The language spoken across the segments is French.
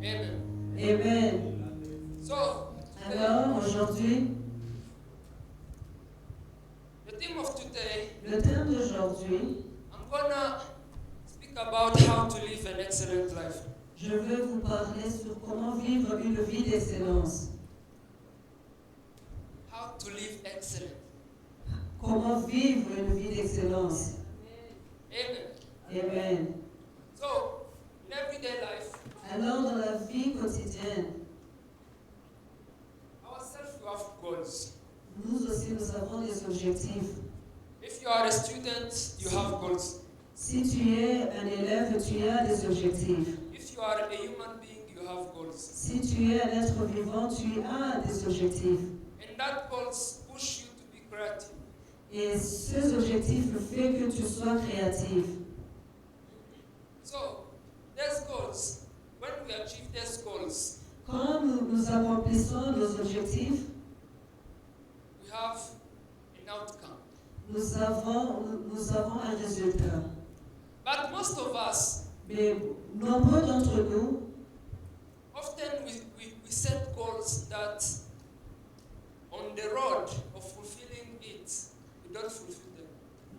Amen. Amen. So, Alors, aujourd'hui, the theme of today, le thème d'aujourd'hui, I'm gonna speak about how to live an excellent life. je veux vous parler sur comment vivre une vie d'excellence. How to live excellent. Comment vivre une vie d'excellence. Amen. Amen. So, in everyday life, Alors, dans la vie quotidienne, ourselves we have goals. nous aussi, nous avons des objectifs. If you are a student, you have goals. Si tu es un élève, tu as des objectifs. If you are a human being, you have goals. Si tu es un être vivant, tu as des objectifs. And that goals push you to be creative. Et ces objectifs font que tu sois créatif. So, these goals, when we achieve these goals, Quand nous accomplissons nos objectifs, we have an outcome. nous avons un résultat. But most of us, Mais nombreux d'entre nous, often we set goals that on the road of fulfilling it, we don't fulfill them.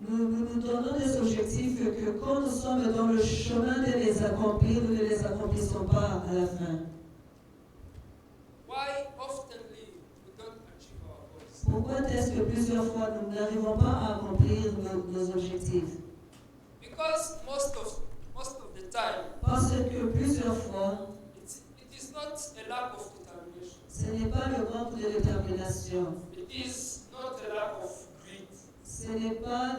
nous donnons des objectifs que quand nous sommes dans le chemin de les accomplir, nous ne les accomplissons pas à la fin. Why oftenly we don't achieve our goals? Pourquoi est-ce que plusieurs fois nous n'arrivons pas à accomplir nos objectifs? Because most of the time, Parce que plusieurs fois, it is not a lack of determination. ce n'est pas le manque de détermination. It is not a lack of greed. Ce n'est pas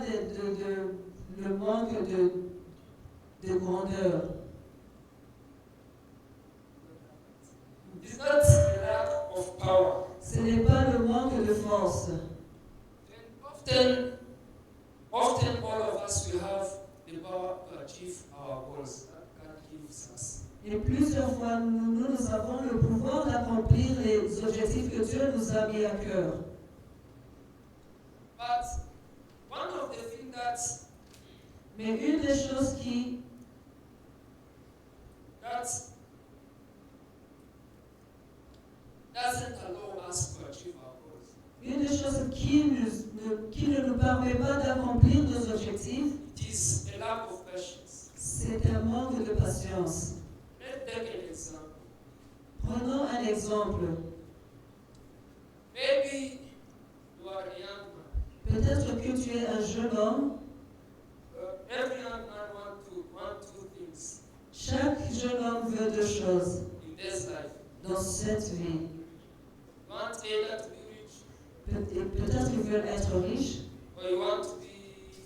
le manque de grandeur. It is not a lack of power. Ce n'est pas le manque de force. And often all of us will have the power to achieve our goals that God gives us. Et plusieurs fois, nous avons le pouvoir d'accomplir les objectifs que Dieu nous a mis à cœur. But one of the things that Mais une des choses doesn't allow us to achieve our goals, une des choses qui ne nous permet pas d'accomplir nos objectifs, it is a lack of patience. c'est un manque de patience. Let's take an example. Prenons un exemple. Maybe you are a young man. Peut-être que tu es un jeune homme. Every young man wants two things Chaque jeune homme veut deux choses in this life. dans cette vie. You want either to be rich Peut-être qu'ils veulent être riches, or you want to be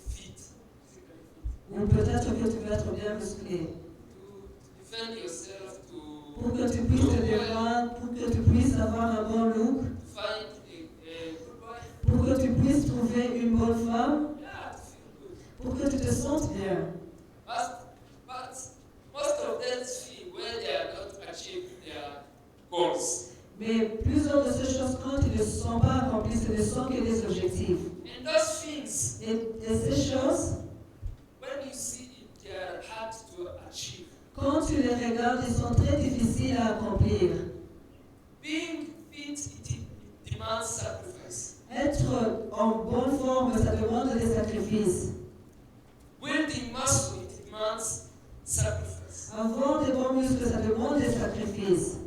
fit, physically fit, ou peut-être que tu veux être bien musclé. to defend yourself, Pour que tu puisses te défendre, pour que tu puisses avoir un bon look, to find a good wife. pour que tu puisses trouver une bonne femme, Yeah, to feel good. pour que tu te sentes bien. But most of them feel when they are not achieving their goals. Mais plusieurs de ces choses, quand ils ne sont pas accomplies, ce ne sont que des objectifs. And those things, Et ces choses, when you see it, they are hard to achieve. quand tu les regardes, ils sont très difficiles à accomplir. Being fit, it demands sacrifice. Être en bonne forme, ça demande des sacrifices. Building muscle, it demands sacrifice. Avoir des bons muscles, ça demande des sacrifices.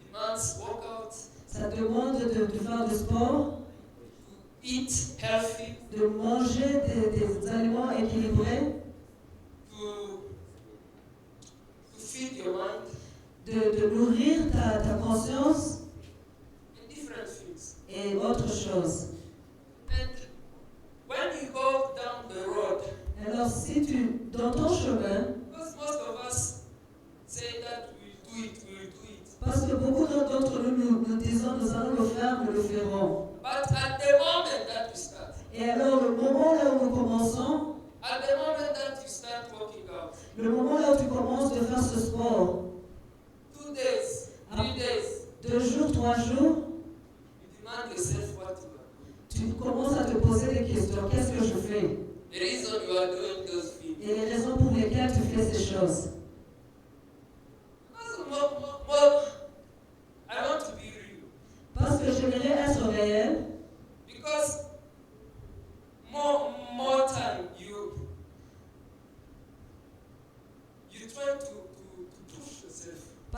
It demands workout, Ça demande de faire du sport, eat healthy, de manger des aliments équilibrés, to feed your mind, de nourrir ta conscience and different things. et autre chose. And when you go down the road, Alors si dans ton chemin, because most of us say that we will do it. parce que beaucoup d'entre nous disons nous allons le faire, nous le ferons. But at the moment that you start, Et alors le moment là où nous commençons, at the moment that you start working out, le moment là où tu commences de faire ce sport, 2 days, 3 days, 2 jours, 3 jours, you demand yourself what you are doing. tu commences à te poser des questions. Qu'est-ce que je fais? The reason you are doing those things. Et les raisons pour lesquelles tu fais ces choses. Because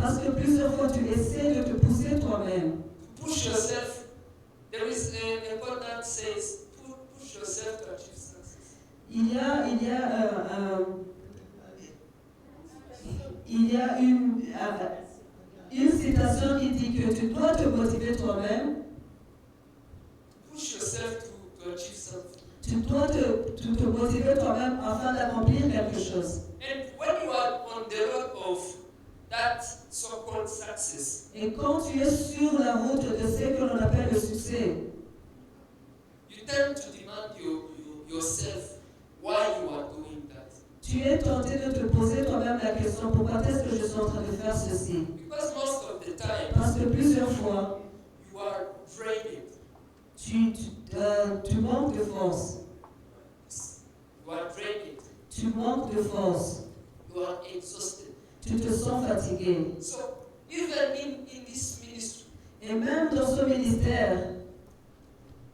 Parce que plusieurs fois, tu essaies de te pousser toi-même. to push yourself. There is a quote that says, push yourself to achieve success. Il y a une citation qui dit que tu dois te motiver toi-même. Push yourself to achieve something. Tu dois te motiver toi-même afin d'accomplir quelque chose. And when you are on the road of that so-called success, Et quand tu es sur la route de ce que l'on appelle le succès, you tend to demand yourself why you are doing that. tu es tenté de te poser toi-même la question, pourquoi est-ce que je suis en train de faire ceci? Because most of the time, Parce que plusieurs fois, you are drained. tu manques de force. You are drained. Tu manques de force. You are exhausted. Tu te sens fatigué. So, even in this ministry, Et même dans ce ministère,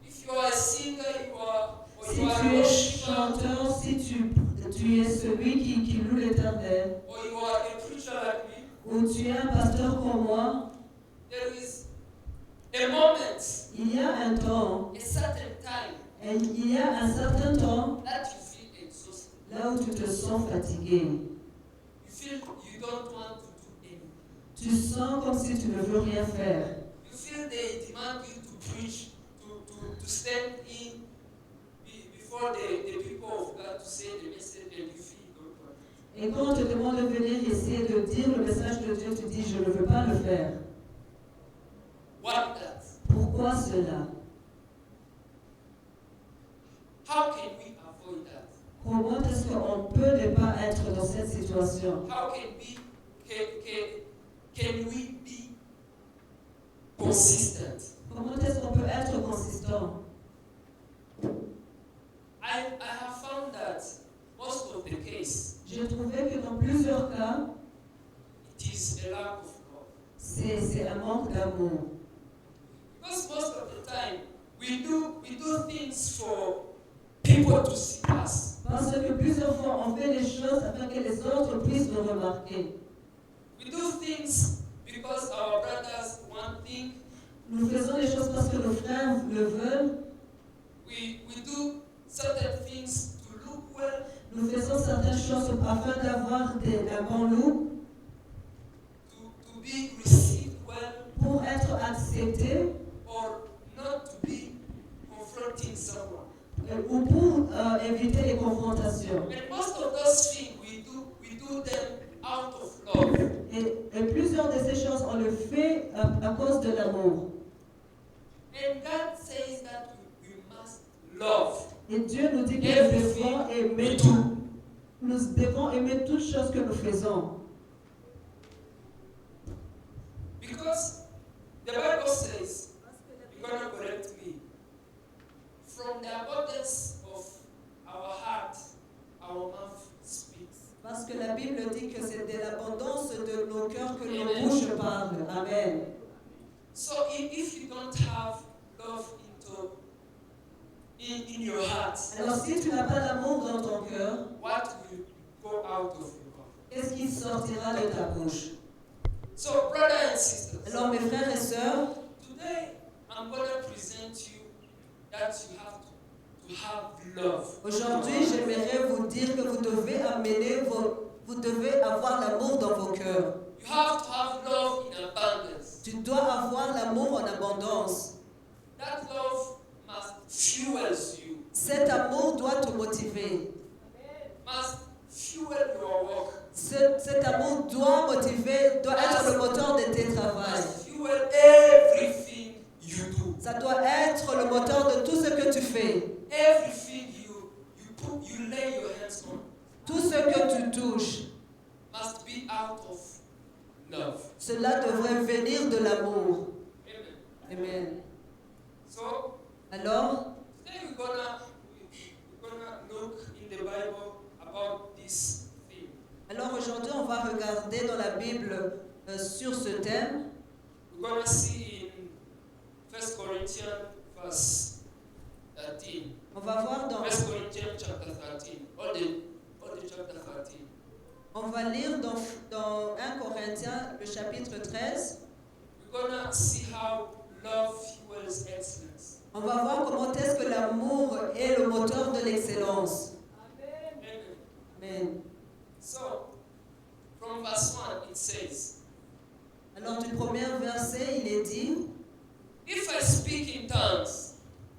if you are a singer, or si you are tu a es worshiper, chanteur, si tu es celui qui loue l'Éternel, or you are a preacher like me, ou tu es un pasteur comme moi, there is a moment, il y a un temps, a certain time, et il y a un certain temps that you feel exhausted. là où tu te sens fatigué. You feel you don't want to do anything. Tu sens comme si tu ne veux rien faire. You feel they demand you to preach, to stand in before the people of God to say the message, and you feel you don't want it. Et quand on te demande de venir essayer de dire le message de Dieu, tu dis je ne veux pas le faire. Why that? Pourquoi cela? How can we avoid that? Comment est-ce qu'on peut ne pas être dans cette situation? How can we be consistent? Comment est-ce qu'on peut être consistant? I have found that most of the case J'ai trouvé que dans plusieurs cas, it is a lack of love. c'est un manque d'amour. Because most of the time we do things for people to see us. Parce que plusieurs fois, on fait les choses afin que les autres puissent nous remarquer. We do things because our brothers want things. Nous faisons les choses parce que nos frères le veulent. We do certain things to look well. Nous faisons certaines choses afin d'avoir un bon look, To be received well, pour être acceptés or not to be confronting someone. ou pour éviter les confrontations. And most of those things we do them out of love. Et plusieurs de ces choses, on le fait à cause de l'amour. And God says that we must love. Et Dieu nous dit que nous devons aimer tout. Nous devons aimer toutes choses que nous faisons. Because the Bible says, you're going to correct me, from the abundance of our heart, our mouth speaks. Parce que la Bible dit que c'est de l'abondance de nos cœurs que nos bouches parlent. Amen. So if you don't have love in your heart, Alors si tu n'as pas d'amour dans ton cœur, what will go out of your mouth? qu'est-ce qui sortira de ta bouche? So, brothers and sisters, Alors mes frères et sœurs, today I'm going to present you that you have to have love. aujourd'hui j'aimerais vous dire que vous devez avoir l'amour dans vos cœurs. You have to have love in abundance. Tu dois avoir l'amour en abondance. That love must fuel you. Cet amour doit te motiver. Must fuel your work. Cet amour doit motiver, doit être le moteur de tes travaux. Must fuel everything you do. Ça doit être le moteur de tout ce que tu fais. Everything you lay your hands on Tout ce que tu touches, must be out of love. cela devrait venir de l'amour. Amen. Amen. So Alors, today we're gonna look in the Bible about this theme. alors aujourd'hui, on va regarder dans la Bible sur ce thème. We're gonna see in 1 Corinthians verse 13. On va voir dans 1 Corinthians chapter 13. All the chapter 13. On va lire dans 1 Corinthiens, le chapitre 13. We're gonna see how love fuels excellence. On va voir comment est-ce que l'amour est le moteur de l'excellence. Amen. Amen. So, from verse 1, it says, Alors du premier verset, il est dit, if I speak in tongues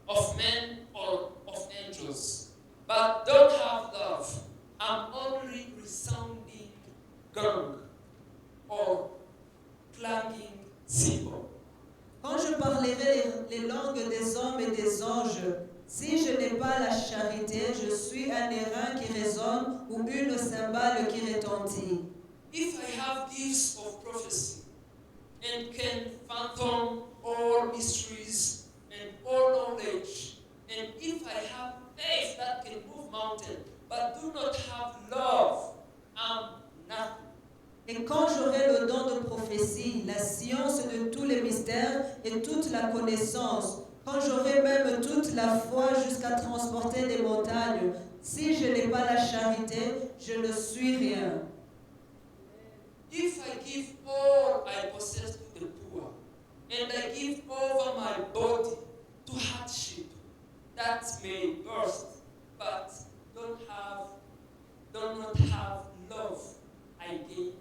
of men or of angels, but don't have love, I'm only resounding gong or clanging cymbal. quand je parlerai les langues des hommes et des anges, si je n'ai pas la charité, je suis un airain qui résonne ou une cymbale qui retentit. If I have gifts of prophecy and can fathom all mysteries and all knowledge, and if I have faith that can move mountains, but do not have love, I'm nothing. Et quand j'aurai le don de prophétie, la science de tous les mystères et toute la connaissance, quand j'aurai même toute la foi jusqu'à transporter des montagnes, si je n'ai pas la charité, je ne suis rien. If I give all I possess to the poor, and I give over my body to hardship, that may burst, but do not have love, I gain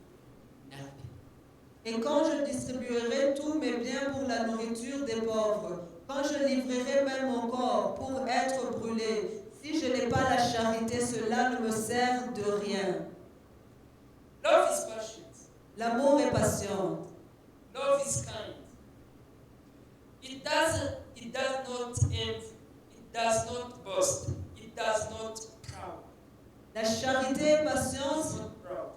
nothing. Et quand je distribuerai tous mes biens pour la nourriture des pauvres, quand je livrerai même mon corps pour être brûlé, si je n'ai pas la charité, cela ne me sert de rien. Love is passionate. L'amour est patient. Love is kind. It does not envy. It does not boast. It does not proud. La charité est It's patiente, not proud.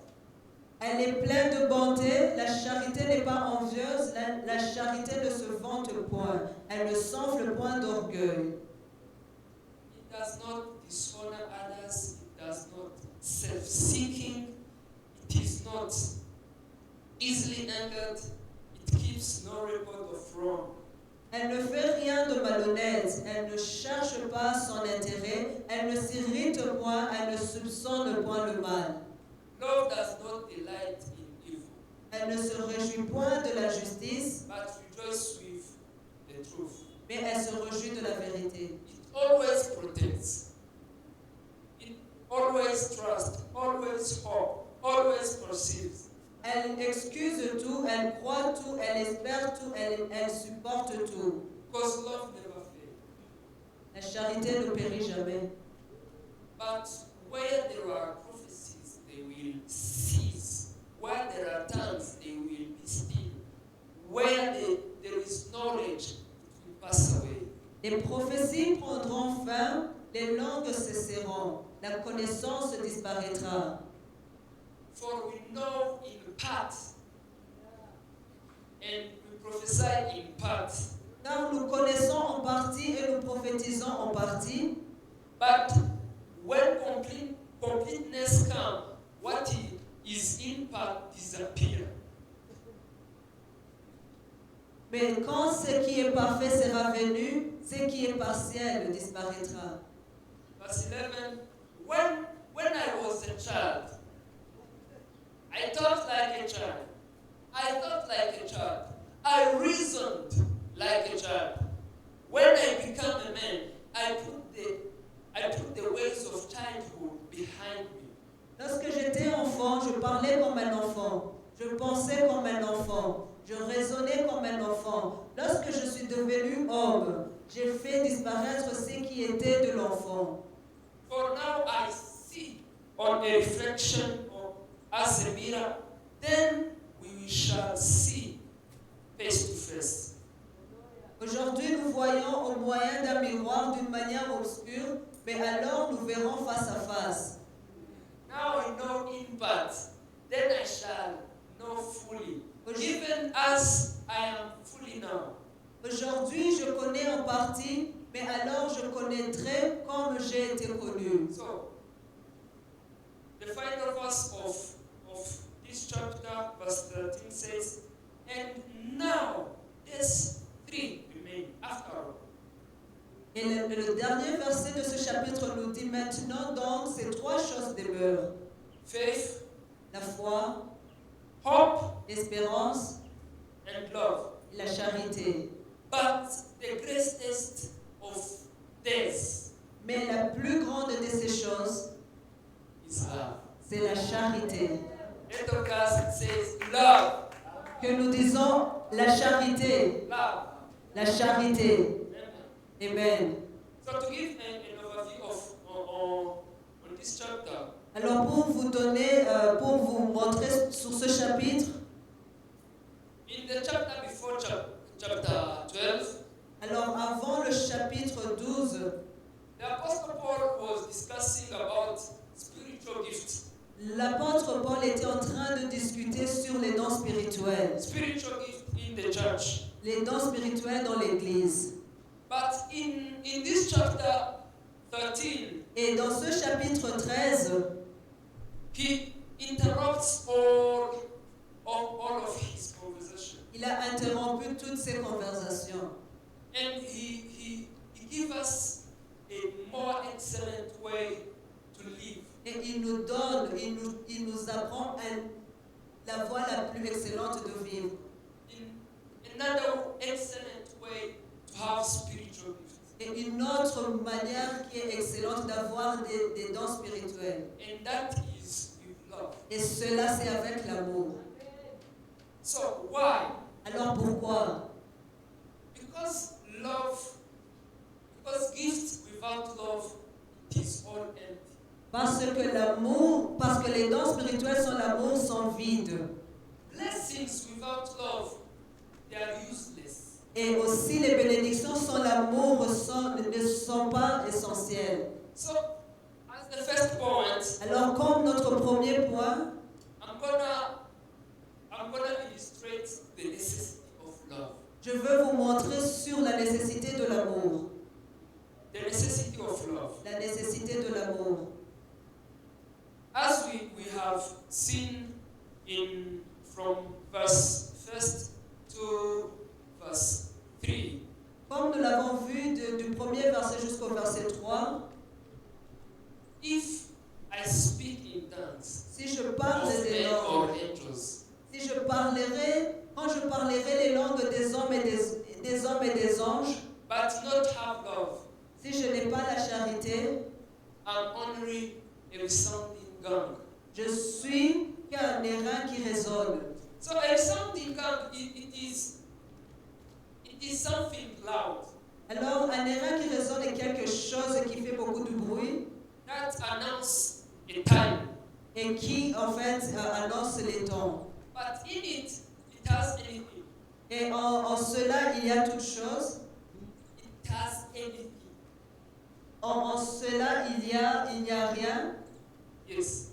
elle est pleine de bonté. La charité n'est pas envieuse, la charité ne se vante point. Elle ne s'enfle point d'orgueil. It does not dishonor others. It does not self-seeking. It is not easily angered. It keeps no record of wrong. Elle ne fait rien de malhonnête, elle ne cherche pas son intérêt, elle ne s'irrite point, elle ne soupçonne point le mal. Love does not delight in evil, Elle ne se réjouit point de la justice, but rejoices with the truth. mais elle se réjouit de la vérité. It always protects. It always trusts, always hopes, always perceives. Elle excuse tout, elle croit tout, elle espère tout, elle supporte tout. Because love never fails. La charité ne périt jamais. But where there are prophecies, they will cease. Where there are tongues, they will be still. Where there is knowledge, it will pass away. Les prophéties prendront fin, les langues cesseront, la connaissance disparaîtra. For we know in part, and we prophesy in part. Car nous connaissons en partie et nous prophétisons en partie. But when completeness comes, what is in part disappears. Mais quand ce qui est parfait sera venu, ce qui est partiel disparaîtra. Verse 11, when I was a child, I thought like a child. I thought like a child. I reasoned like a child. When I became a man, I put the ways of childhood behind me. Lorsque j'étais enfant, je parlais comme un enfant. Je pensais comme un enfant. Je raisonnais comme un enfant. Lorsque je suis devenu homme, j'ai fait disparaître ce qui était de l'enfant. For now I see on a reflection as a mirror, then we shall see face to face. Aujourd'hui, nous voyons au moyen d'un miroir d'une manière obscure, mais alors nous verrons face à face. Now I know in part, then I shall know fully, even as I am fully now. Aujourd'hui, je connais en partie, mais alors je connaîtrai comme j'ai été connu. So, the final verse of this chapter, verse 13 says, and now these three remain after all. Et le dernier verset de ce chapitre nous dit maintenant donc ces trois choses demeurent. Faith, la foi, hope, l'espérance and love. et la charité. But the greatest of these Mais la plus grande de ces choses, is love. c'est la charité. Let us say love. Que nous disons la charité, Love. la charité. Amen. Amen. So to give an overview of on this chapter, Alors pour vous donner, pour vous montrer sur ce chapitre, in the chapter before chapter 12, alors avant le chapitre 12, the Apostle Paul was discussing about spiritual gifts. l'apôtre Paul était en train de discuter sur les dons spirituels. Spiritual gifts in the church. Les dons spirituels dans l'Église. But in this chapter 13, Et dans ce chapitre 13, he interrupts all of his conversation. il a interrompu toutes ces conversations. And he gives us a more excellent way to live. Et il nous donne, il nous apprend la voie la plus excellente de vivre. In another excellent way to have spiritual gifts. Et une autre manière qui est excellente d'avoir des dons spirituels. And that is with love. Et cela, c'est avec l'amour. So why? Alors pourquoi? Because gifts without love, it is all empty. Parce que les dons spirituels sans l'amour sont vides. Blessings without love, they are useless. Et aussi les bénédictions sans l'amour ne sont pas essentielles. So, as the first point, Alors comme notre premier point, I'm gonna illustrate the necessity of love. je veux vous montrer sur la nécessité de l'amour. The necessity of love. La nécessité de l'amour. As we have seen from verse 1 to verse 3, Comme nous l'avons vu du premier verset jusqu'au verset 3, if I speak in tongues si je parle of des men langues, or angels, quand je parlerai les langues des hommes et des anges, but not have love, si je n'ai pas la charité, I'm only a resounding gong. je suis qu'un airain qui résonne. So a resounding gong, it is something loud Alors, un airain qui résonne est quelque chose qui fait beaucoup de bruit that announce a time. et qui, en fait, annonce les temps. But in it has anything. Et en cela, il y a toute chose. It has anything. En cela, il n'y a rien. Yes.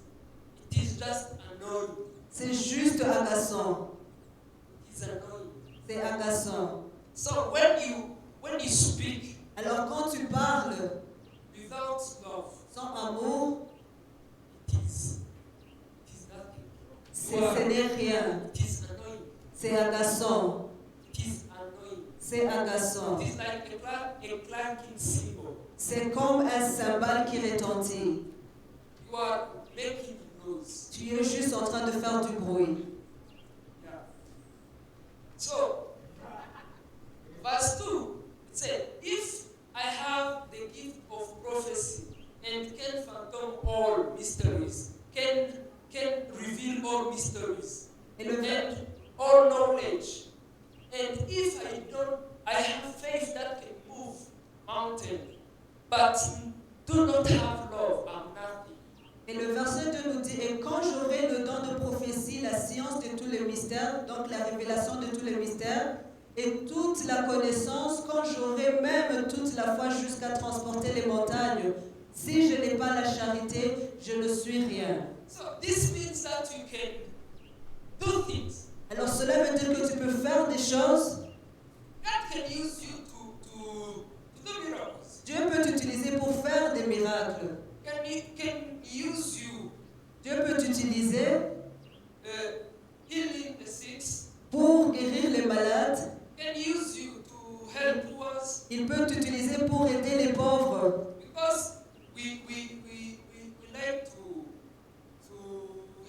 It is just annoying. C'est juste agaçant. It is annoying. C'est agaçant. So when you speak Alors, quand tu parles without love, sans amour, it is nothing. ce n'est rien. It is annoying. C'est agaçant. It is annoying. C'est agaçant. It is like a clanking cymbal. C'est comme un cymbale qui retentit. You are making noise. Tu es juste en train de faire du bruit. Yeah. So, verse 2, it said, if I have the gift of prophecy and can fathom all mysteries, can reveal all mysteries, Et le and all knowledge, and if I have faith that can move mountain, but do not have love, I'm nothing. Et le verset 2 nous dit, et quand j'aurai le don de prophétie, la science de tous les mystères, donc la révélation de tous les mystères, et toute la connaissance, quand j'aurai même toute la foi jusqu'à transporter les montagnes, si je n'ai pas la charité, je ne suis rien. So this means that you can do things. Alors cela veut dire que tu peux faire des choses. God can use you to do miracles. Dieu peut t'utiliser pour faire des miracles. Can use you Dieu peut t'utiliser healing the sick. pour guérir les malades. Can use you to help poor. Il peut t'utiliser pour aider les pauvres. Because we like to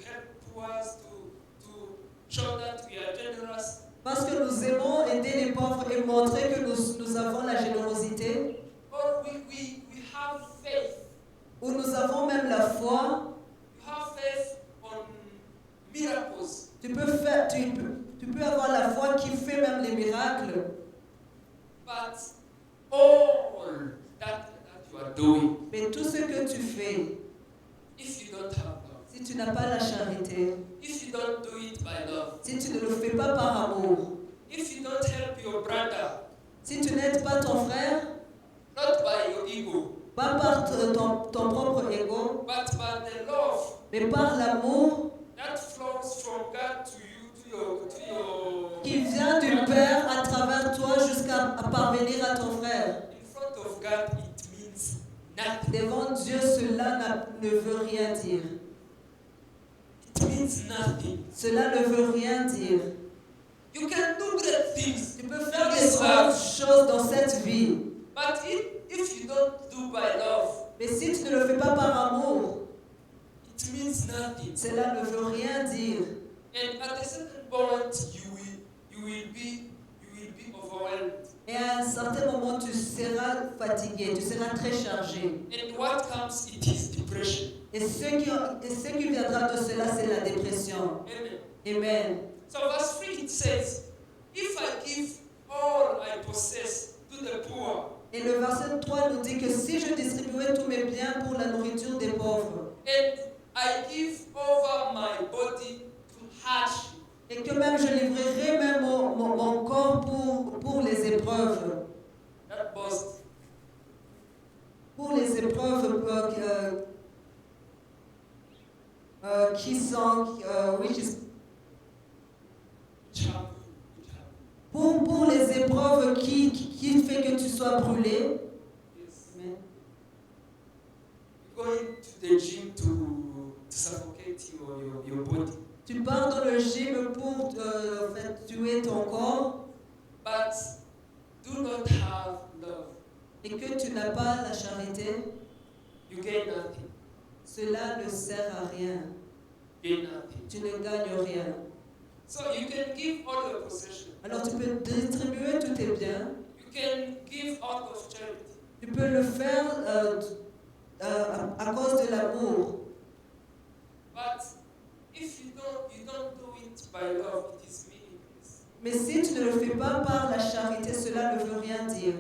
help poor Parce que nous aimons aider les pauvres et montrer que nous avons la générosité, or we have faith. ou nous avons même la foi. You have faith on miracles. Tu peux avoir la foi qui fait même les miracles. But all that you are doing, Mais tout ce que tu fais, if you don't have love, si tu n'as pas la charité, if you don't do it by love, si tu ne le fais pas par amour, if you don't help your brother, si tu n'aides pas ton frère, not by your ego, pas par ton propre ego, but by the love mais par l'amour that flows from God to you, to your qui vient du Père à travers toi jusqu'à parvenir à ton frère. in front of God, it means nothing. Devant Dieu, cela ne veut rien dire. It means nothing. Cela ne veut rien dire. You can do great things, Tu peux faire des grandes choses dans cette vie, but if you don't do by love, mais si tu ne le fais pas par amour, it means nothing. cela ne veut rien dire. And at a certain point, you will be overwhelmed. Et à un certain moment, tu seras fatigué, tu seras très chargé. And what comes, it is depression. Et ce qui viendra de cela, c'est la dépression. Amen. Amen. So verse 3 it says, if I give all I possess to the poor, Et le verset 3 nous dit que si je distribuais tous mes biens pour la nourriture des pauvres, and I give over my body to hardship, et que même je livrerais même mon corps pour les épreuves, that boast, qui sont, pour les épreuves qui fait que tu sois brûlé. yes. Amen. You're going to the gym to suffocate your body, Tu pars dans le gym pour tuer ton corps but do not have love. et que tu n'as pas la charité, You gain nothing. cela ne sert à rien. Gain nothing. Tu ne gagnes rien. So you can give all your possessions. Alors tu peux distribuer tous tes biens. You can give out of charity. Tu peux le faire à cause de l'amour. But if you don't do it by love, it is meaningless. Mais si tu ne le fais pas par la charité, cela ne veut rien dire.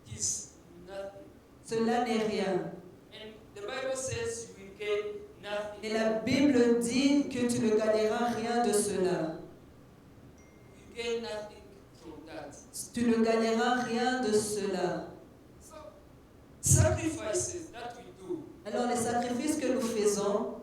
It is nothing. Cela n'est rien. And the Bible says you will gain nothing. Et la Bible dit que tu ne gagneras rien de cela. You gain nothing from that. Tu ne gagneras rien de cela. So sacrifices that we do, Alors les sacrifices que nous faisons,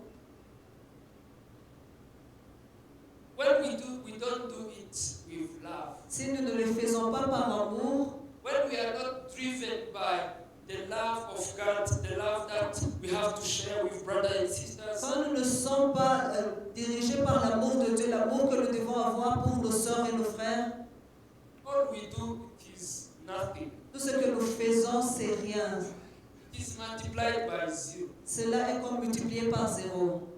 when we don't do it with love. si nous ne les faisons pas par amour, When we are not driven by the love of God, the love that we have to share with brothers and sisters, quand nous ne sommes pas dirigés par l'amour de Dieu, l'amour que nous devons avoir pour nos sœurs et nos frères, all we do is nothing. tout ce que nous faisons, c'est rien. It is multiplied by zero. Cela est comme multiplié par zéro.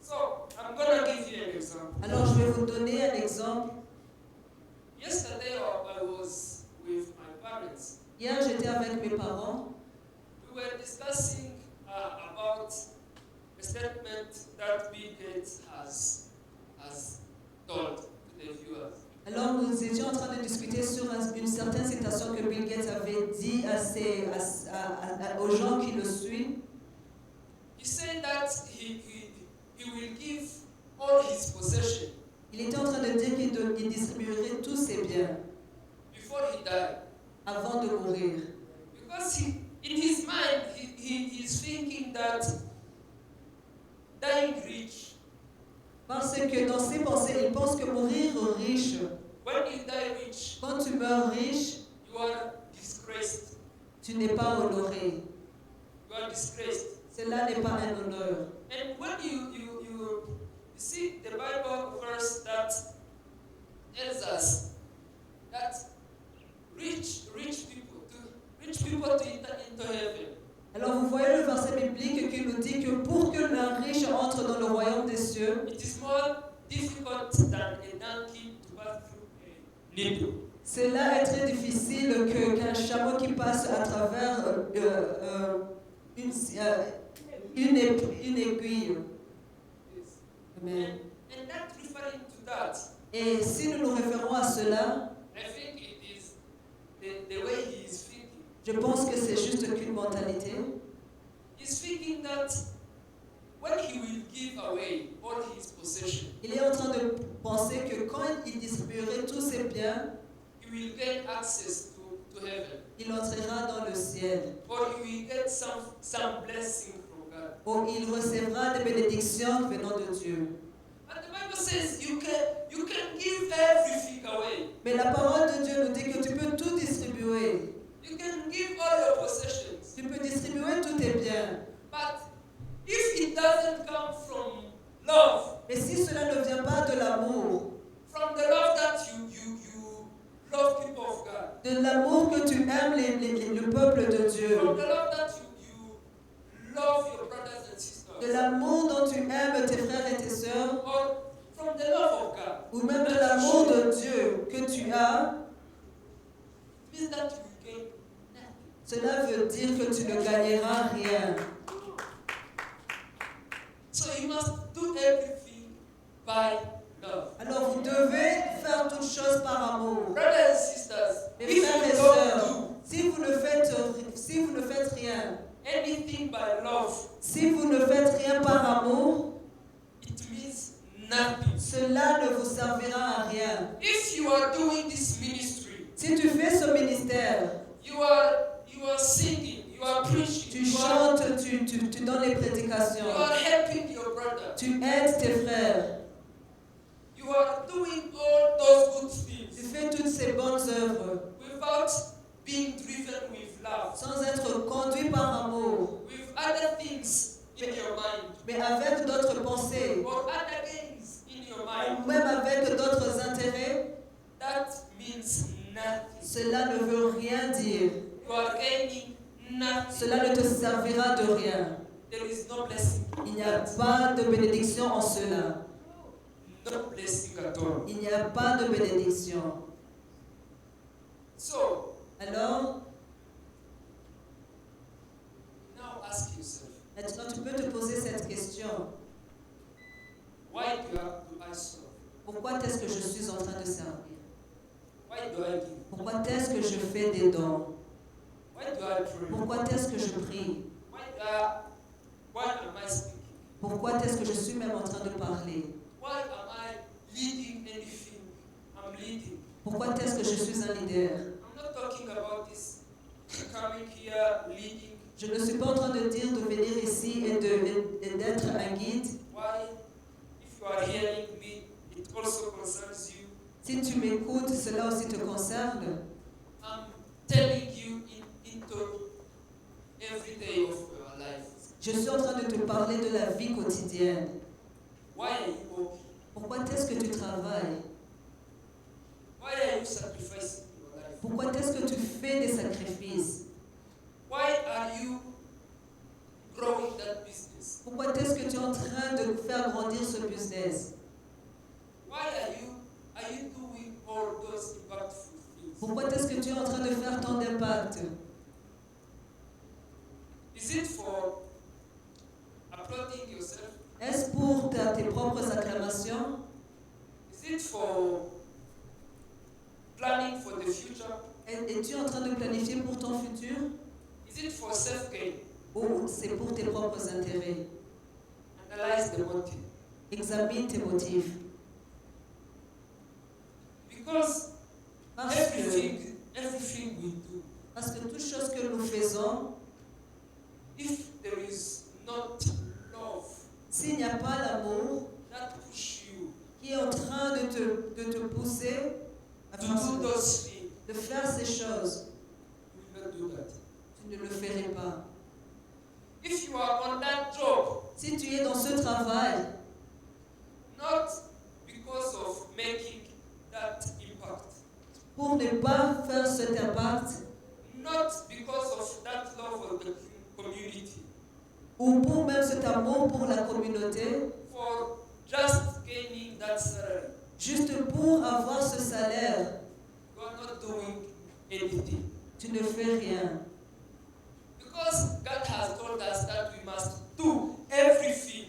So I'm gonna give you an example. Alors je vais vous donner un exemple. Yesterday I was with my parents. Hier, j'étais avec mes parents. We were discussing about a statement that Bill Gates has told to the viewers. Alors nous étions en train de discuter sur une certaine citation que Bill Gates avait dit aux gens qui le suivent. He said that he will give all his possessions Il était en train de dire qu'il distribuerait tous ses biens before he died. avant de mourir. Because in his mind, he is thinking that dying rich, Parce que dans ses pensées, il pense que mourir riche, when you die rich, quand tu meurs riche, you are disgraced. tu n'es pas honoré. You are disgraced. Cela n'est pas un honneur. And when you see the Bible verse that tells us that rich people to enter into heaven, Alors vous voyez le verset biblique qui nous dit que pour que l'un riche entre dans le royaume des cieux, it is more difficult needle. Cela est très difficile qu'un chameau qui passe à travers une aiguille. Amen. And that referring to that, Et si nous nous référons à cela, I think it is the way he is thinking. je pense que c'est juste qu'une mentalité. He's thinking that when he will give away all his possessions, Il est en train de penser que quand il distribuerait tous ses biens, he will gain access to heaven, il entrera dans le ciel. or he will get some blessing from God. Ou il recevra des bénédictions venant de Dieu. And the Bible says you can give everything away. Mais la parole de Dieu nous dit que tu peux tout distribuer. You can give all your possessions. Tu peux distribuer tous tes biens. But if it doesn't come from love, Mais si cela ne vient pas de l'amour, from the love that you love people of God, de l'amour que tu aimes le peuple de Dieu, from the love that you love your brothers and sisters, de l'amour dont tu aimes tes frères et tes sœurs, or from the love of God, ou même de l'amour de Dieu que tu as, means that you gain nothing. cela veut dire que tu ne gagneras rien. So you must do everything by love. Alors vous devez faire toutes choses par amour. Brothers and sisters, Mes if frères et you sœurs, don't si vous ne faites rien, do anything by love, si vous ne faites rien par amour, it means nothing. cela ne vous servira à rien. If you are doing this ministry, Si tu fais ce ministère, you are singing, you are preaching, tu you are chantes, tu donnes les prédications, helping your brother, tu aides tes frères, you are doing all those good tu things fais toutes ces bonnes œuvres without being driven with love, sans être conduit par amour, with other things in your mind, mais avec d'autres pensées, or other gains in your mind. ou même avec d'autres intérêts, That means nothing. cela ne veut rien dire. You are gaining nothing. Cela ne te servira de rien. There is no blessing. Il n'y a pas de bénédiction en cela. No blessing at all. Il n'y a pas de bénédiction. So, Alors, now ask yourself, maintenant tu peux te poser cette question. why do I serve? Pourquoi est-ce que je suis en train de servir? Why do I give? Pourquoi est-ce que je fais des dons? Why do I pray? Pourquoi est-ce que je prie? Why am I speaking? Pourquoi est-ce que je suis même en train de parler? Why am I leading anything I'm leading? Pourquoi est-ce que je suis un leader? I'm not talking about this coming here, leading. Je ne suis pas en train de dire de venir ici et d'être un guide. Why, if you are hearing me, it also concerns you. Si tu m'écoutes, cela aussi te concerne. I'm telling you into every day of your life. Je suis en train de te parler de la vie quotidienne. Why are you working? Pourquoi est-ce que tu travailles? Why are you sacrificing your life? Pourquoi est-ce que tu fais des sacrifices? Why are you growing that business? Pourquoi est-ce que tu es en train de faire grandir ce business? Why are you doing all those impactful things? Pourquoi est-ce que tu es en train de faire tant d'impact? Is it for applauding yourself? Est-ce pour tes propres acclamations? Is it for planning for the future? Es-tu en train de planifier pour ton futur? Is it for self-gain? Ou c'est pour tes propres intérêts? Analyze the motive. Examine tes motifs. Because Parce everything we do, que toute chose que nous faisons, if there is not love s'il n'y a pas l'amour that push you qui est en train de te pousser à to do those things, de faire ces choses, you will not do that. tu ne le ferais pas. If you are on that job, Si tu es dans ce travail, not because of making that impact, pour ne pas faire cet impact, not because of that love of the community, ou pour même cet amour pour la communauté, for just gaining that salary, juste pour avoir ce salaire, are not doing anything. Tu ne fais rien. Because God has told us that we must do everything,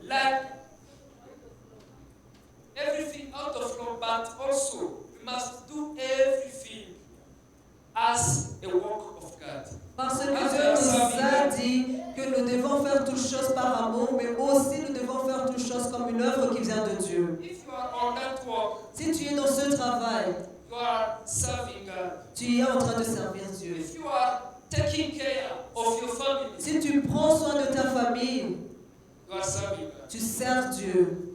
like everything out of love, but also we must do everything as a work of God. Parce que Dieu nous a dit que nous devons faire toutes choses par amour, mais aussi nous devons faire toutes choses comme une œuvre qui vient de Dieu. If you are on that work, Si tu es dans ce travail, you are serving God. tu es en train de servir Dieu. If you are taking care of your family, Si tu prends soin de ta famille, you are serving God. tu sers Dieu.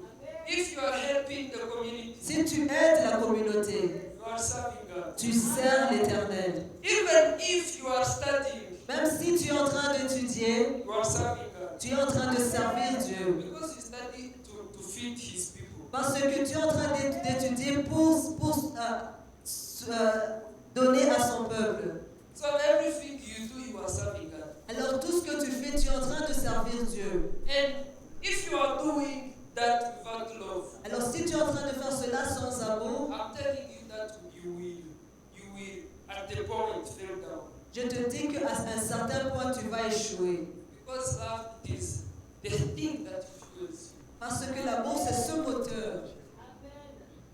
If you are helping the community, Si tu aides la communauté, you are serving God. tu sers l'Éternel. Even if you are studying, Même si tu es en train d'étudier, you are serving God. tu es en train de servir Dieu. Because you study to feed His people. Parce que tu es en train d'étudier pour donner à son peuple. So everything you do, you are serving God. Alors tout ce que tu fais, tu es en train de servir Dieu. And if you are doing that without love, Alors si tu es en train de faire cela sans amour, I'm telling you that you will at the point fail down. je te dis qu'à un certain point, tu vas échouer. Because love is the thing that fuels you. Parce que l'amour, c'est ce moteur.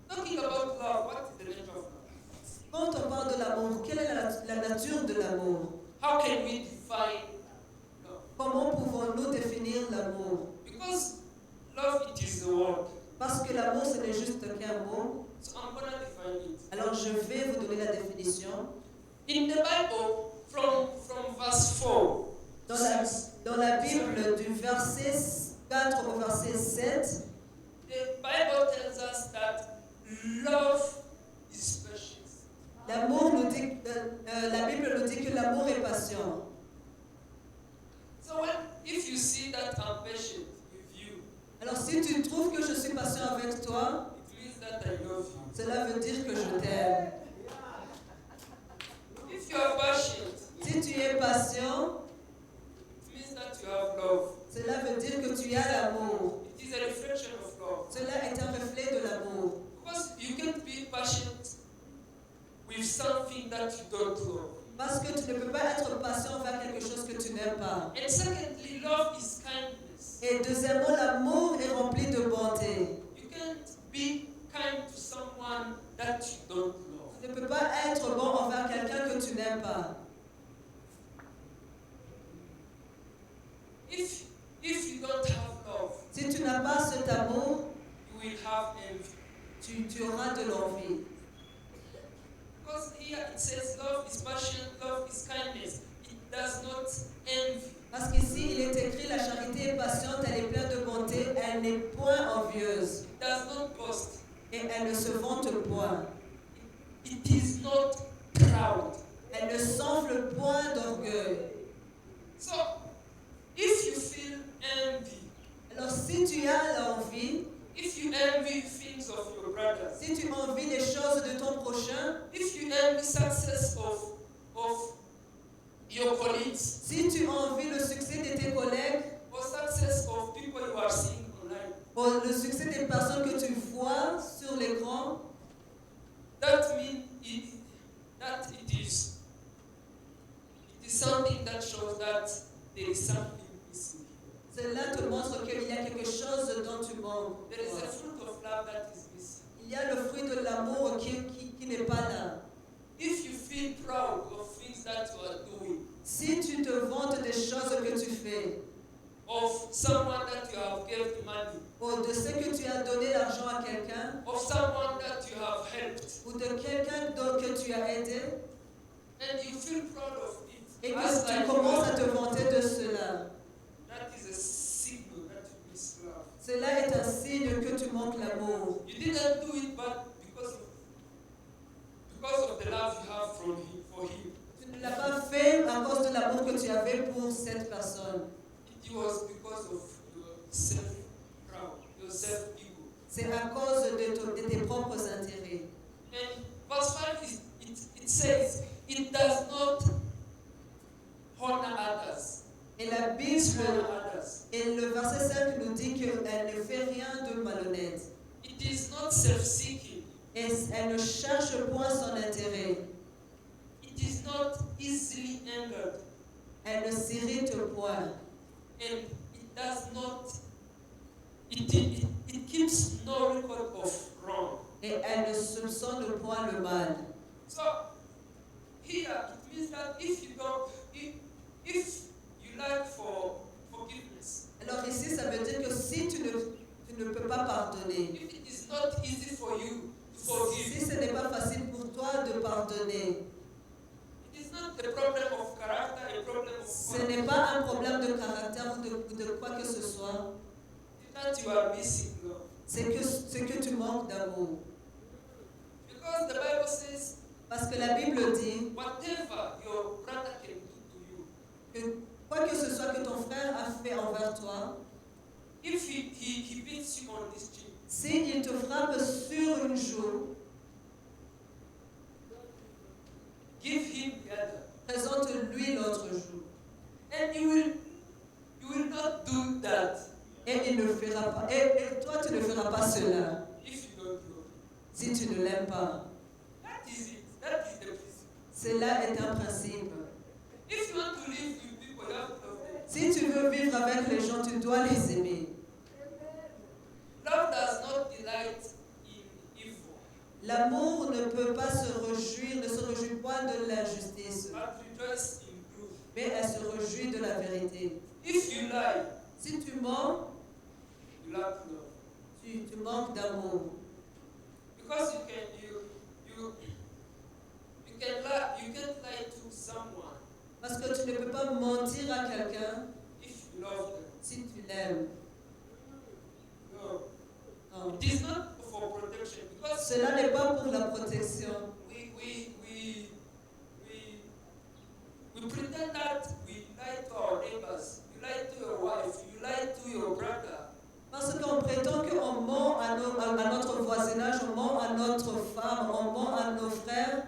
Talking about love, what is the nature of love? Quand on parle de l'amour, quelle est la nature de l'amour? How can we define love? Comment pouvons-nous définir l'amour? Because love, it is the word. Parce que l'amour, ce n'est juste qu'un mot. So I'm going to define it. Alors je vais vous donner la définition. In the Bible, from verse 4, Dans la Bible, du verset 4 au verset 7, the Bible tells us that love is precious. l'amour nous dit, la Bible nous dit que l'amour est patient. So if you see that I'm patient with you, Alors si tu trouves que je suis patient avec toi, it means that I love you. cela veut dire que je t'aime. If you are patient, Si tu es patient, it means that you have love. cela veut dire que tu as l'amour. It is a reflection of love. Cela est un reflet de l'amour. Because you can't be patient with something that you don't love. Parce que tu ne peux pas être patient envers quelque chose que tu n'aimes pas. And secondly, love is kindness. Et deuxièmement, l'amour est rempli de bonté. You can't be kind to someone that you don't love. Tu ne peux pas être bon envers quelqu'un que tu n'aimes pas. If you don't have love, Si tu n'as pas cet amour, you will have envy. tu auras de l'envie. Because here it says love is passion, love is kindness. It does not envy. Parce qu'ici, il est écrit, la charité est patiente, elle est pleine de bonté, elle n'est point envieuse. It does not boast. Et elle ne se vante point. It is not proud. Elle ne s'enfle point d'orgueil. So, if you feel envy, Alors si tu as l'envie, if you envy things of your brothers, si tu envies les choses de ton prochain, if you envy success of your colleagues, si tu envies le succès de tes collègues, or success of people you are seeing online, ou le succès des personnes que tu vois sur l'écran, that means it is something that shows that there is something missing. cela te montre qu'il y a quelque chose dont tu manques. There is a fruit of love that is missing. Il y a le fruit de l'amour qui n'est pas là. If you feel proud of things that you are doing, Si tu te vantes des choses que tu fais, of someone that you have given money, ou de ce que tu as donné l'argent à quelqu'un, of someone that you have helped, ou de quelqu'un d'autre que tu as aidé, and you feel proud of it, et as que tu like commences à te vanter de cela, that is a signal that you miss love. cela est un signe que tu manques l'amour. You didn't do it, but because of the love you have for him. Tu ne l'as pas fait à cause de l'amour que tu avais pour cette personne. It was because of your self-proud, your self-ego. C'est à cause de tes propres intérêts. And verse 5, it says, it does not honor others. Et la Bible, Dishonor others. et le verset 5 nous dit qu'elle ne fait rien de malhonnête. It is not self-seeking. Et elle ne cherche point son intérêt. It is not easily angered. Elle ne s'irrite point. And it does not, it keeps no record of wrong. Et elle ne soupçonne point le mal. So, here it means that if you like for forgiveness, Alors ici, ça veut dire que si tu ne peux pas pardonner, if it is not easy for you to si forgive, ce n'est pas facile pour toi de pardonner, it is not a problem of character, a problem of ce n'est pas un problème de caractère ou de quoi que ce soit, that you are missing love. c'est que tu manques d'amour. Because the Bible says, Parce que la Bible dit whatever your brother can do to you, que quoi que ce soit que ton frère a fait envers toi, if he beats you on this cheek, s'il te frappe sur une joue, give him the other. présente-lui l'autre joue. And you will not do that Et il ne fera pas. Et toi, tu ne feras pas cela if you don't love. si tu ne l'aimes pas. That is it. That is the principle. Cela est un principe. If you want to live with people, you have to love them. Si tu veux vivre avec les gens, tu dois les aimer. Love does not delight in evil, L'amour ne peut pas se réjouir, ne se réjouit point de l'injustice, but rejoice in truth. mais elle se réjouit de la vérité. If you lie, Si tu mens, you lack love. tu manques d'amour. Because you can't lie to someone Parce que tu ne peux pas mentir à quelqu'un if you love them. si tu l'aimes. No. Non. It is not for protection because Cela n'est pas pour la protection. we pretend that we lie to our neighbors, you lie to your wife, you lie to your brother. Parce qu'on prétend qu'on ment à notre voisinage, on ment à notre femme, on ment à nos frères,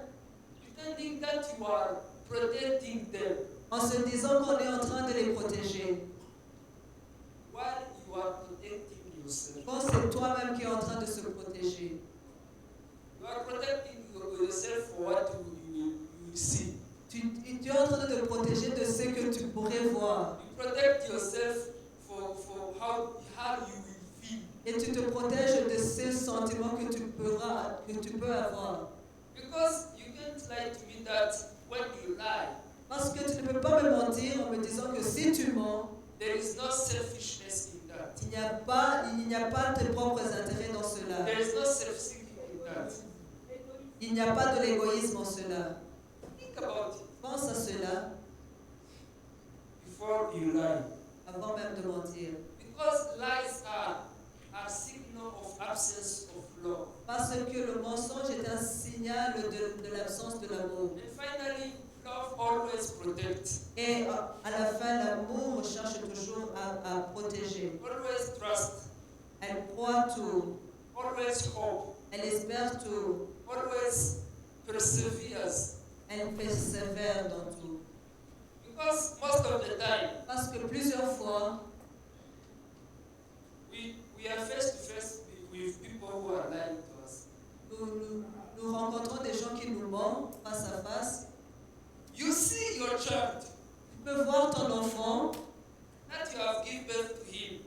Pretending that you are protecting them en se disant qu'on est en train de les protéger. while you are protecting yourself. Quand c'est toi-même qui es en train de se protéger. You are protecting yourself for what you see. Tu es en train de te protéger de ce que tu pourrais voir. You protect yourself for how you will feel. Et tu te protèges de ces sentiments que tu peux avoir. Because you can't lie to me that when you lie, Parce que tu ne peux pas me mentir en me disant que si tu mens, there is no selfishness in that. il n'y a pas tes propres intérêts dans cela. There is no self-seeking in that. Il n'y a pas de l'égoïsme en cela. Think about it Pense à cela before you lie. avant même de mentir. Because lies are signal of absence of love. Parce que le mensonge est un signal de l'absence de l'amour. And finally, love always protects, Et à la fin, l'amour cherche toujours à protéger. always trust, Elle croit tout. always hope, Elle espère tout. always perseveres. Elle persévère dans tout. Because most of the time, Parce que plusieurs fois, we are face to face with people who are lying to us. nous rencontrons des gens qui nous mentent face à face. You see your child Tu peux voir ton enfant that you have given birth to him.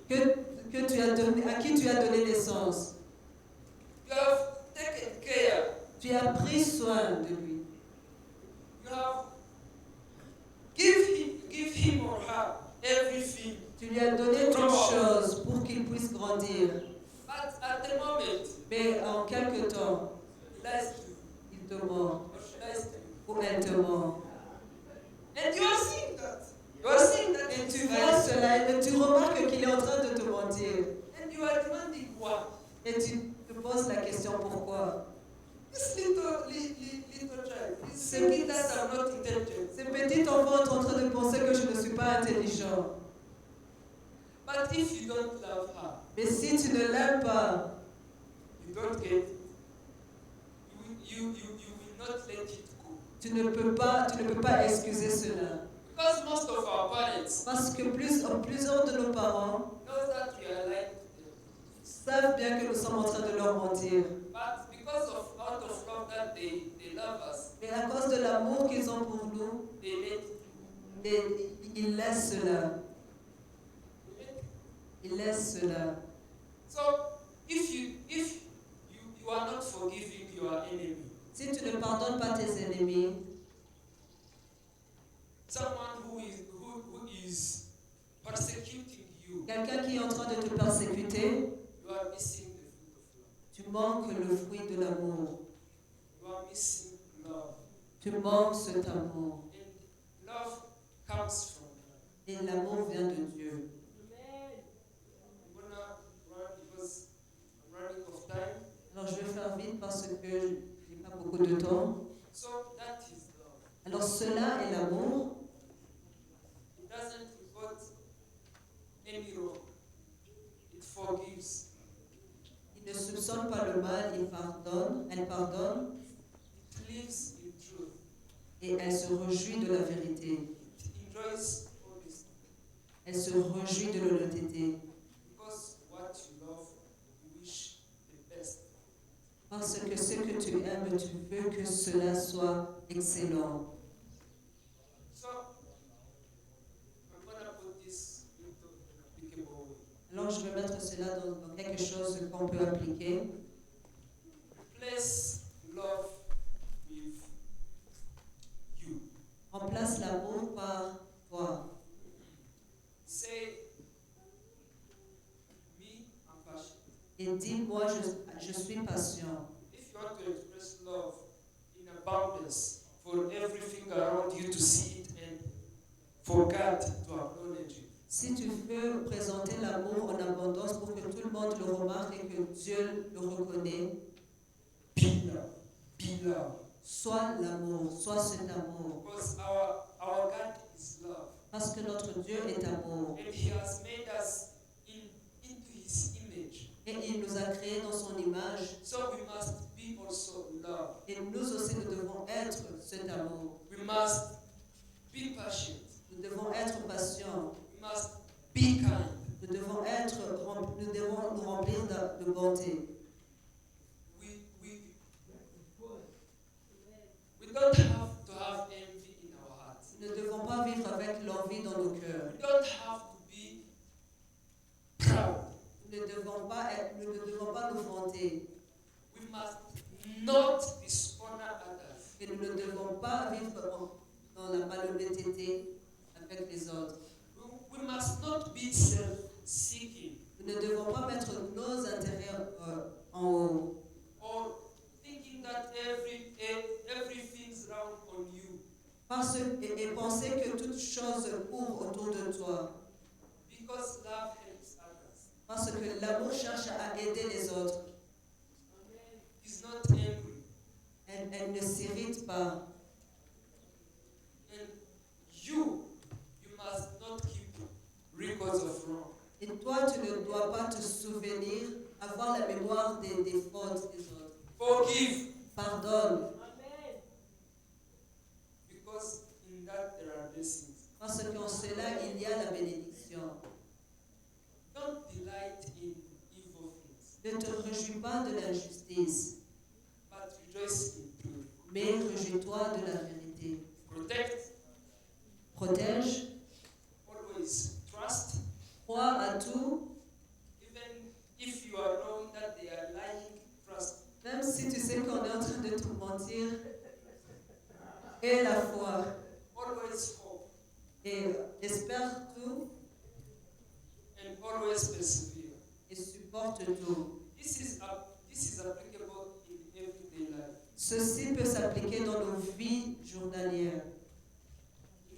à qui tu as donné naissance. You have taken care. Tu as pris soin de lui. You have give him or her everything. Tu lui as donné toutes choses pour qu'il puisse grandir. But at the moment, Mais en quelque temps, he lies to you, il te ment. or she lies to you. Ou elle te ment. And you are seeing that. You are seeing that. Et it tu is vois lying. cela et tu remarques qu'il est en train de te mentir. And you are demanding why. Et tu te poses la question pourquoi. This little child is thinking that I'm not intelligent. Ce petit enfant est en train de penser que je ne suis pas intelligent. But if you don't love her, Mais si tu ne l'aimes pas, you don't get it. You will not let it go. tu ne peux pas excuser cela. Because most of our parents Parce que plusieurs de nos parents know that we are lying to them. savent bien que nous sommes en train de leur mentir. But because of out of love that they love us, Mais à cause de l'amour qu'ils ont pour nous, they let ils laissent cela. they let Ils laissent cela. So if you are not forgiving your enemy, Si tu ne pardonnes pas tes ennemis, someone who is persecuting you, quelqu'un qui est en train de te persécuter, you are missing the fruit of love. tu manques le fruit de l'amour. You are missing love. Tu manques cet amour. And love comes from God. Et l'amour vient de Dieu. I'm gonna run because I'm running of time. Alors je vais faire vite parce que je n'ai pas beaucoup de temps. So that is love. Alors cela est l'amour. It doesn't report any wrong. It forgives. Il ne soupçonne pas le mal, il pardonne, elle pardonne It lives in truth. et elle se réjouit de la vérité. It enjoys honesty. Elle se réjouit de l'honnêteté. Because what you love, you wish the best. Parce que ce que tu aimes, tu veux que cela soit excellent. So I'm gonna put this into an applicable way. Alors je vais mettre cela dans quelque chose qu'on peut appliquer. Replace love with you. Remplace l'amour par toi. Say, me, I'm passionate. Et dis, moi, je suis patient. If you want to express love in abundance for everything around you to see it and for God to acknowledge it, Si tu veux présenter l'amour en abondance pour que tout le monde le remarque et que Dieu le reconnaît, be love. Be love. sois l'amour, sois cet amour. Because our God is love. Parce que notre Dieu est amour. And He has made us into His image. Et il nous a créés dans son image. So we must be also love. Et nous aussi, nous devons être cet amour. We must be patient. Nous devons être patients. We must be kind. Nous devons nous remplir de bonté. We don't have to have envy in our hearts. Nous ne devons pas vivre avec l'envie dans nos cœurs. We don't have to be proud. Nous ne devons pas nous vanter. We must not dishonor others. Et nous ne devons pas vivre dans la malhonnêteté avec les autres. We must not be self-seeking Nous ne devons pas mettre nos intérêts en haut. or thinking that everything's round on you. Et penser que toute chose court autour de toi. Because love helps others. Parce que l'amour cherche à aider les autres. He's not angry. Elle ne s'irrite pas. And you must not keep records of wrong. Et toi, tu ne dois pas te souvenir, avoir la mémoire des fautes des autres. Forgive. Pardonne. Because in that there are blessings. Parce qu'en cela, il y a la bénédiction. Don't delight in evil things, Ne te réjouis pas de l'injustice, but rejoice in truth. mais réjouis-toi de la vérité. Protect, Protège, always trust, crois à tout, even if you are knowing that they are lying, trust. même si tu sais qu'on est en train de te mentir. Et la foi. Always hope Et espère tout and always persevere. et supporte tout. This is applicable in everyday life. Ceci peut s'appliquer dans nos vies journalières. In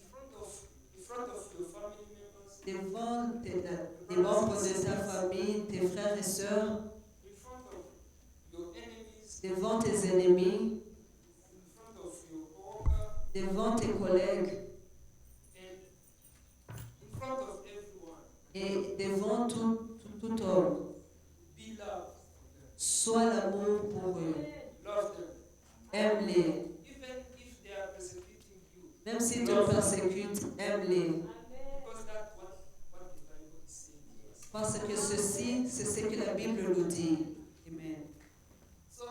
front of your family members, Devant des membres de ta famille, tes frères et sœurs, in front of your enemies, devant tes ennemis, in front of your coworker, devant tes collègues and in front of everyone. et devant tout homme. Be love. Sois l'amour pour eux. Love them. Aime-les. Even if they are persecuting you. Même s'ils te persécutent, aime-les. Because that's what the Bible is saying to us. Parce que ceci, c'est ce que la Bible nous dit. Amen. So,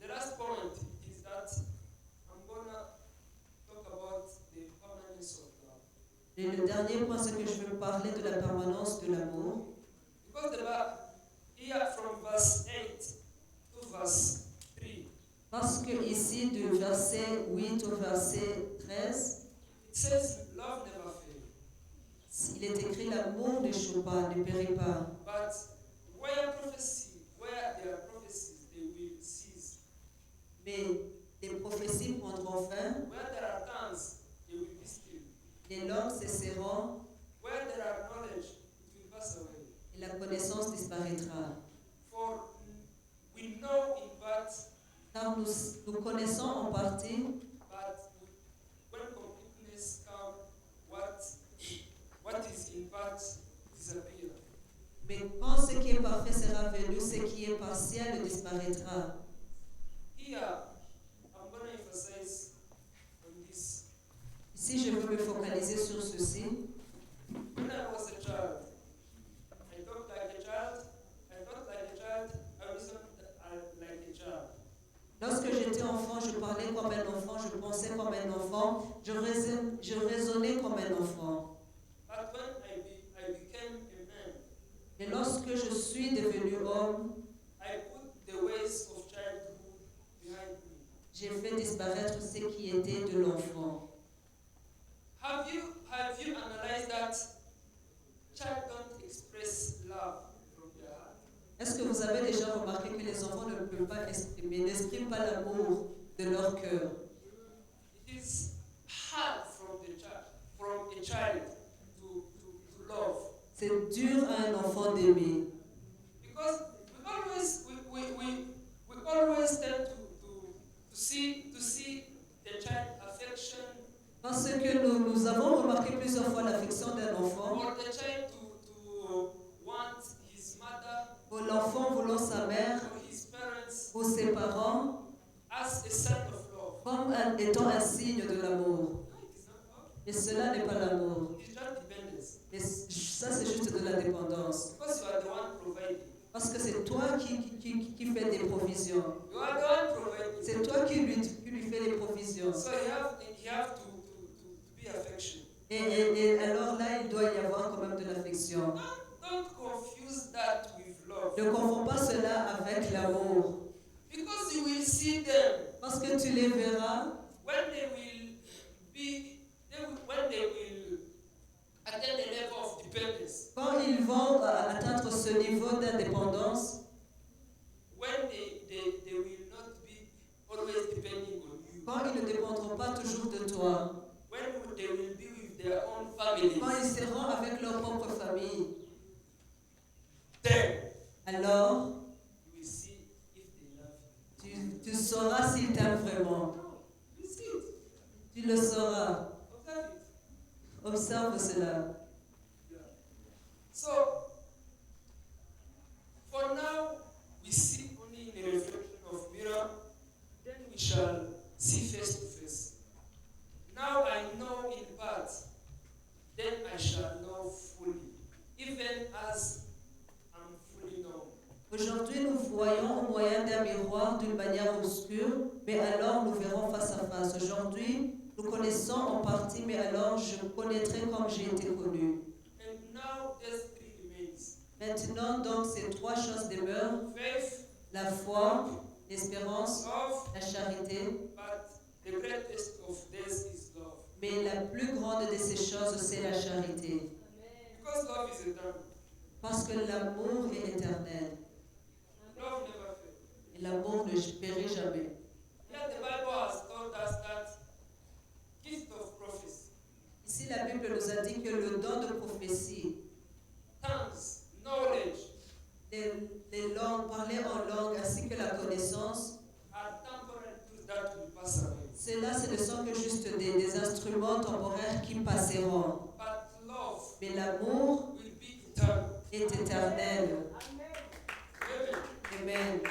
the last point is that I'm gonna talk about the permanence of love. Et le dernier point, c'est que je veux parler de la permanence de l'amour. Because the Bible, here from verse 8 to verse 3, Parce que ici, du verset 8 au verset 13, it says love never fails. il est écrit l'amour n'échoue pas, ne périt pas. But where there are prophecies, they will cease. Mais les prophéties prendront fin, Where there are tongues, they will be still. les langues cesseront Where there are knowledge, it will pass away. et la connaissance disparaîtra. For we know in part, Car nous connaissons en partie, but when completeness comes, what is in part disappears. mais quand ce qui est parfait sera venu, ce qui est partiel disparaîtra. Here, I'm going to emphasize on this. Ici, je veux me focaliser sur ceci. When I was a child, I talked like a child, I thought like a child, I reasoned like a child. Lorsque j'étais enfant, je parlais comme un enfant, je pensais comme un enfant, je raisonnais comme un enfant. But when I became a man, Et lorsque je suis devenu homme, I put the ways of childhood behind me. j'ai fait disparaître ce qui était de l'enfant. Have you analyzed that child don't express love from their heart? Est-ce que vous avez déjà remarqué que les enfants ne peuvent pas exprimer, n'expriment pas l'amour de leur cœur? It is hard from a child to love. C'est dur à un enfant d'aimer. Because we always tend to see the child affection Parce que nous avons remarqué plusieurs fois l'affection d'un enfant, or the child to want his mother ou l'enfant voulant sa mère or his parents ou ses parents as a sign of love. comme étant un signe de l'amour. No, it is not love. Et cela n'est pas l'amour. It is just dependence. Et ça, c'est juste de la dépendance. Because you are the one providing. Parce que c'est toi qui fais des provisions. You are the one providing. C'est toi qui lui fais les provisions. So you have to be affectionate. Et alors là, il doit y avoir quand même de l'affection. Don't confuse that with love. Ne confonds pas cela avec l'amour. Because you will see them Parce que tu les verras when they will attain a level of dependence. quand ils vont atteindre ce niveau d'indépendance, When they will not be always depending on you. quand ils ne dépendront pas toujours de toi, When they will be with their own families. quand ils seront avec leur propre famille, Then alors you will see if they love you. tu sauras s'ils t'aiment vraiment. You see it. Tu le sauras. Observe it. Observe cela. Yeah. So for now we see only in a reflection of mirror, then we shall see face to face. Now I know in part, then I shall know fully, even as I'm fully known. Aujourd'hui, nous voyons au moyen d'un miroir d'une manière obscure, mais alors nous verrons face à face. Aujourd'hui, nous connaissons en partie, mais alors je connaîtrai comme j'ai été connu. And now there's three remains: Maintenant, donc, ces trois choses demeurent: faith, la foi, l'espérance, love, la charité. but the greatest of these is love. Mais la plus grande de ces choses, c'est la charité. Because love is eternal. Parce que l'amour est éternel. Love never fails. Et l'amour ne périt jamais. Here the Bible has told us that gift of prophecy, Ici, la Bible nous a dit que le don de prophétie, tongues, knowledge les langues, parler en langue, ainsi que la connaissance, are temporary tools that will pass away. cela, ce ne sont que juste des instruments temporaires qui passeront. But love Mais l'amour will be eternal. est éternel. Amen. Amen.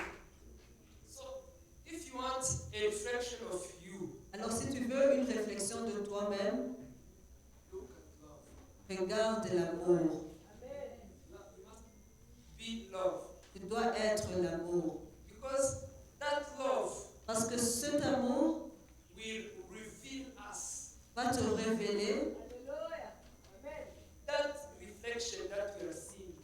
So if you want a reflection of you, Alors, si tu veux une réflexion de toi-même, look at love. regarde l'amour. l'amour. Because that love Parce que cet amour will reveal us. va te révéler That reflection that we are seeing,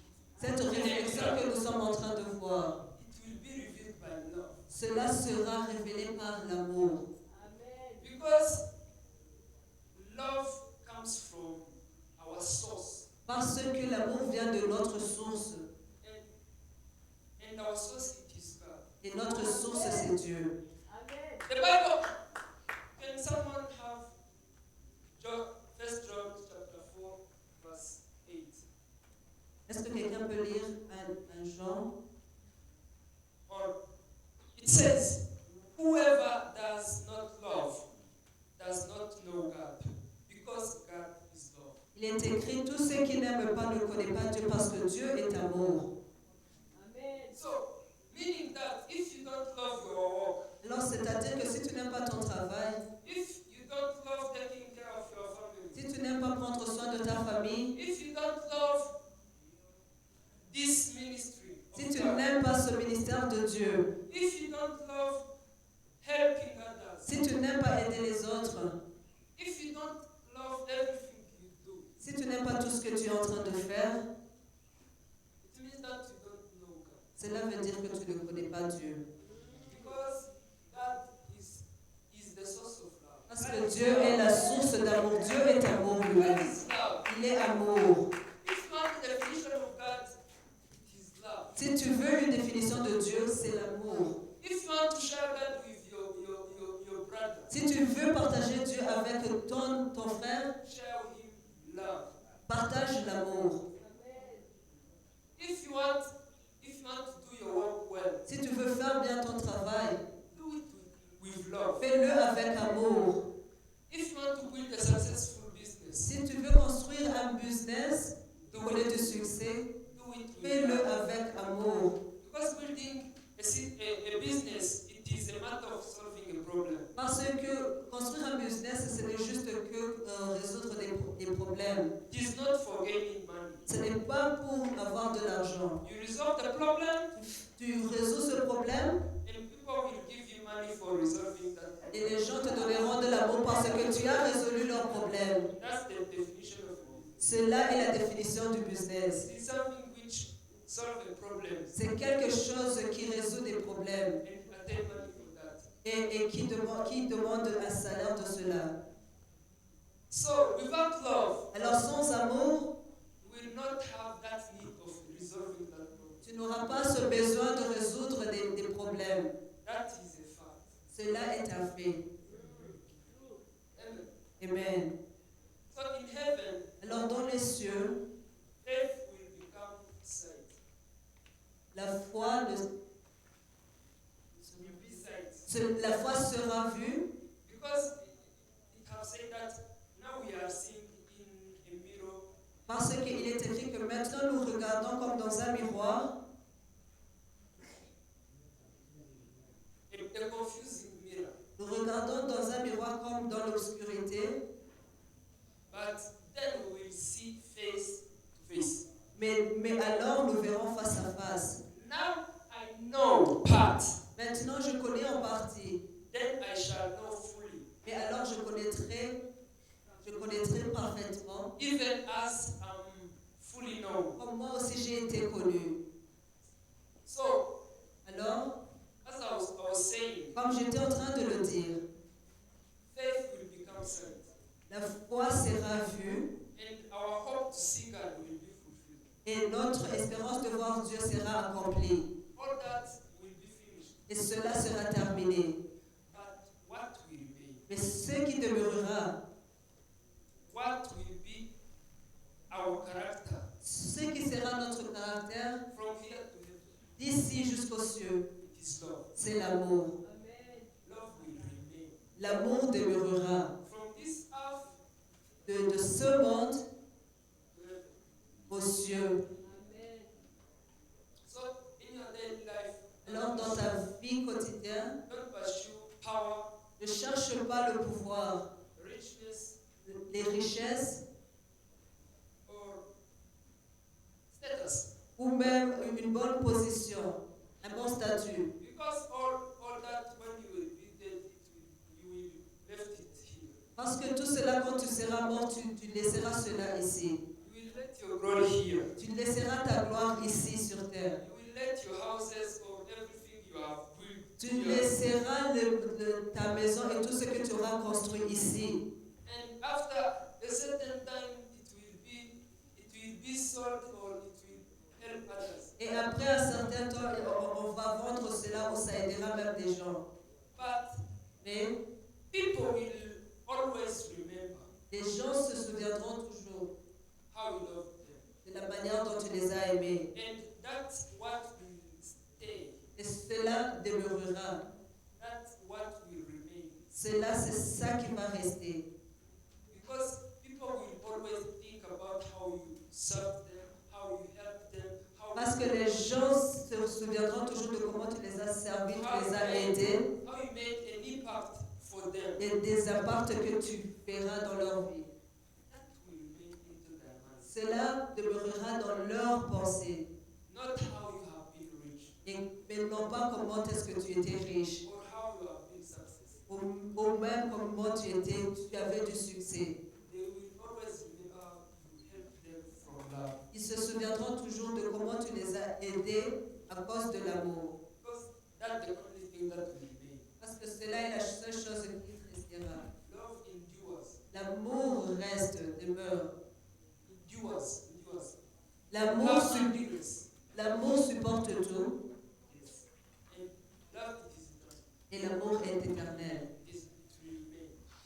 cette réflexion que nous sommes en train de voir. it will be revealed by love. Cela sera révélé par l'amour. Because love comes from our source. Parce que l'amour vient de notre source. And our source it is God. Et notre source, c'est Dieu. The Bible, can someone have John, 1 John chapter 4, verse 8? Est-ce que quelqu'un peut lire un Jean? Or it says, whoever does not love does not know God, because God is love. Il est écrit, tous ceux qui n'aiment pas ne connaissent pas Dieu parce que Dieu est amour. So, meaning that if you don't love your work, Alors, c'est-à-dire que si tu n'aimes pas ton travail, if you don't love taking care of your family, si tu n'aimes pas prendre soin de ta famille, if you don't love this ministry, si of tu God, n'aimes pas ce ministère de Dieu, if you don't love helping others, si tu n'aimes pas aider les autres, if you don't love everything you do, si tu n'aimes pas tout ce que tu es en train de faire, it means that you don't know God. cela veut dire que tu ne connais pas Dieu. Because God is the source of love. Parce que Dieu est la source d'amour. Dieu est amour God lui-même. is love. Il est amour. If you want the definition of God, it is love. Si tu veux une définition de Dieu, c'est l'amour. If you want to share God with your brother, Si tu veux partager Dieu avec ton frère, share with him love. partage l'amour. If you want to do your work well, Si tu veux faire bien ton travail, do it with love. fais-le avec amour. If you want to build a successful business, Si tu veux construire un business, connaître du succès, do it with fais-le love. avec amour. Because building a business, it is a matter of solving a problem. Parce que construire un business, ce n'est juste que résoudre des problèmes. It is not for gaining money. Ce n'est pas pour avoir de l'argent. You resolve the problem, Tu résous ce problème and people will give you money for resolving that problem. et les gens te donneront de l'amour parce que tu as résolu leurs problèmes. That's the definition of it. Cela est la définition du business. It is something which solves a problem C'est quelque chose qui résout des problèmes and attain money for that. et qui demande un salaire de cela. So, without love, Alors sans amour, you will not have that need of resolving that problem. tu n'auras pas ce besoin de résoudre des problèmes. That is a fact. Cela est un fait. Amen. Amen. So in heaven, Alors dans les cieux, faith will become sight. la foi, Will be sight. la foi sera vue Because it has said that now we are seeing in a mirror. parce qu'il est écrit que maintenant nous regardons comme dans un miroir, A confusing mirror. nous regardons dans un miroir comme dans l'obscurité, But then we will see face to face. mais alors nous verrons face à face. Now I know part. Maintenant je connais en partie, Then I shall know fully. mais alors je connaîtrai parfaitement, Even as I'm fully known. comme moi aussi j'ai été connu. So, Alors, as I was saying, comme j'étais en train de le dire, faith will become sight. la foi sera vue And our hope to see God will be fulfilled. et notre espérance de voir Dieu sera accomplie. All that will be finished. Et cela sera terminé. But what will remain? Mais ce qui demeurera, What will be our character ce qui sera notre caractère from here to heaven? d'ici jusqu'aux cieux, It is love. c'est l'amour. Love will remain. L'amour demeurera. From this earth De ce monde to heaven. aux cieux. So, in your daily life, Alors dans ta vie quotidienne, don't pursue power, ne cherche pas le pouvoir, richness, les richesses or status. ou même une bonne position. un bon statut. Because all that when you will be dead, you will left it here. Parce que tout cela, quand tu seras mort, tu laisseras cela ici. You will let your glory here. Tu laisseras ta gloire ici sur terre. You will let your houses or everything you have built. Tu here. laisseras ta maison et tout ce que tu auras construit ici. And after a certain time, it will be sold or it will help others. Et après un certain temps, on va vendre cela ou ça aidera même des gens. But Mais people will always remember les gens se souviendront toujours how you loved them. de la manière dont tu les as aimés. And that's what will stay. Et cela demeurera. That's what will remain. Cela, c'est ça qui va rester. Because people will always think about how you served them, how you helped them, Parce que les gens se souviendront toujours de comment tu les as servis, tu les as aidés how you made an impact for them. et des impacts que tu feras dans leur vie. That will remain into their minds. Cela demeurera dans leur pensée. Not how you have been rich Mais non pas comment est-ce que tu étais riche. or how you have been successful. Ou même comment tu avais du succès. They will always remember you helped them from love. Ils se souviendront toujours de comment tu les as aidés à cause de l'amour. Because that's the only thing that will remain. Parce que cela est la seule chose qui restera. Love endures. L'amour reste, demeure. Endures. L'amour Love endures. supporte tout Yes. And love is eternal. et l'amour est éternel It will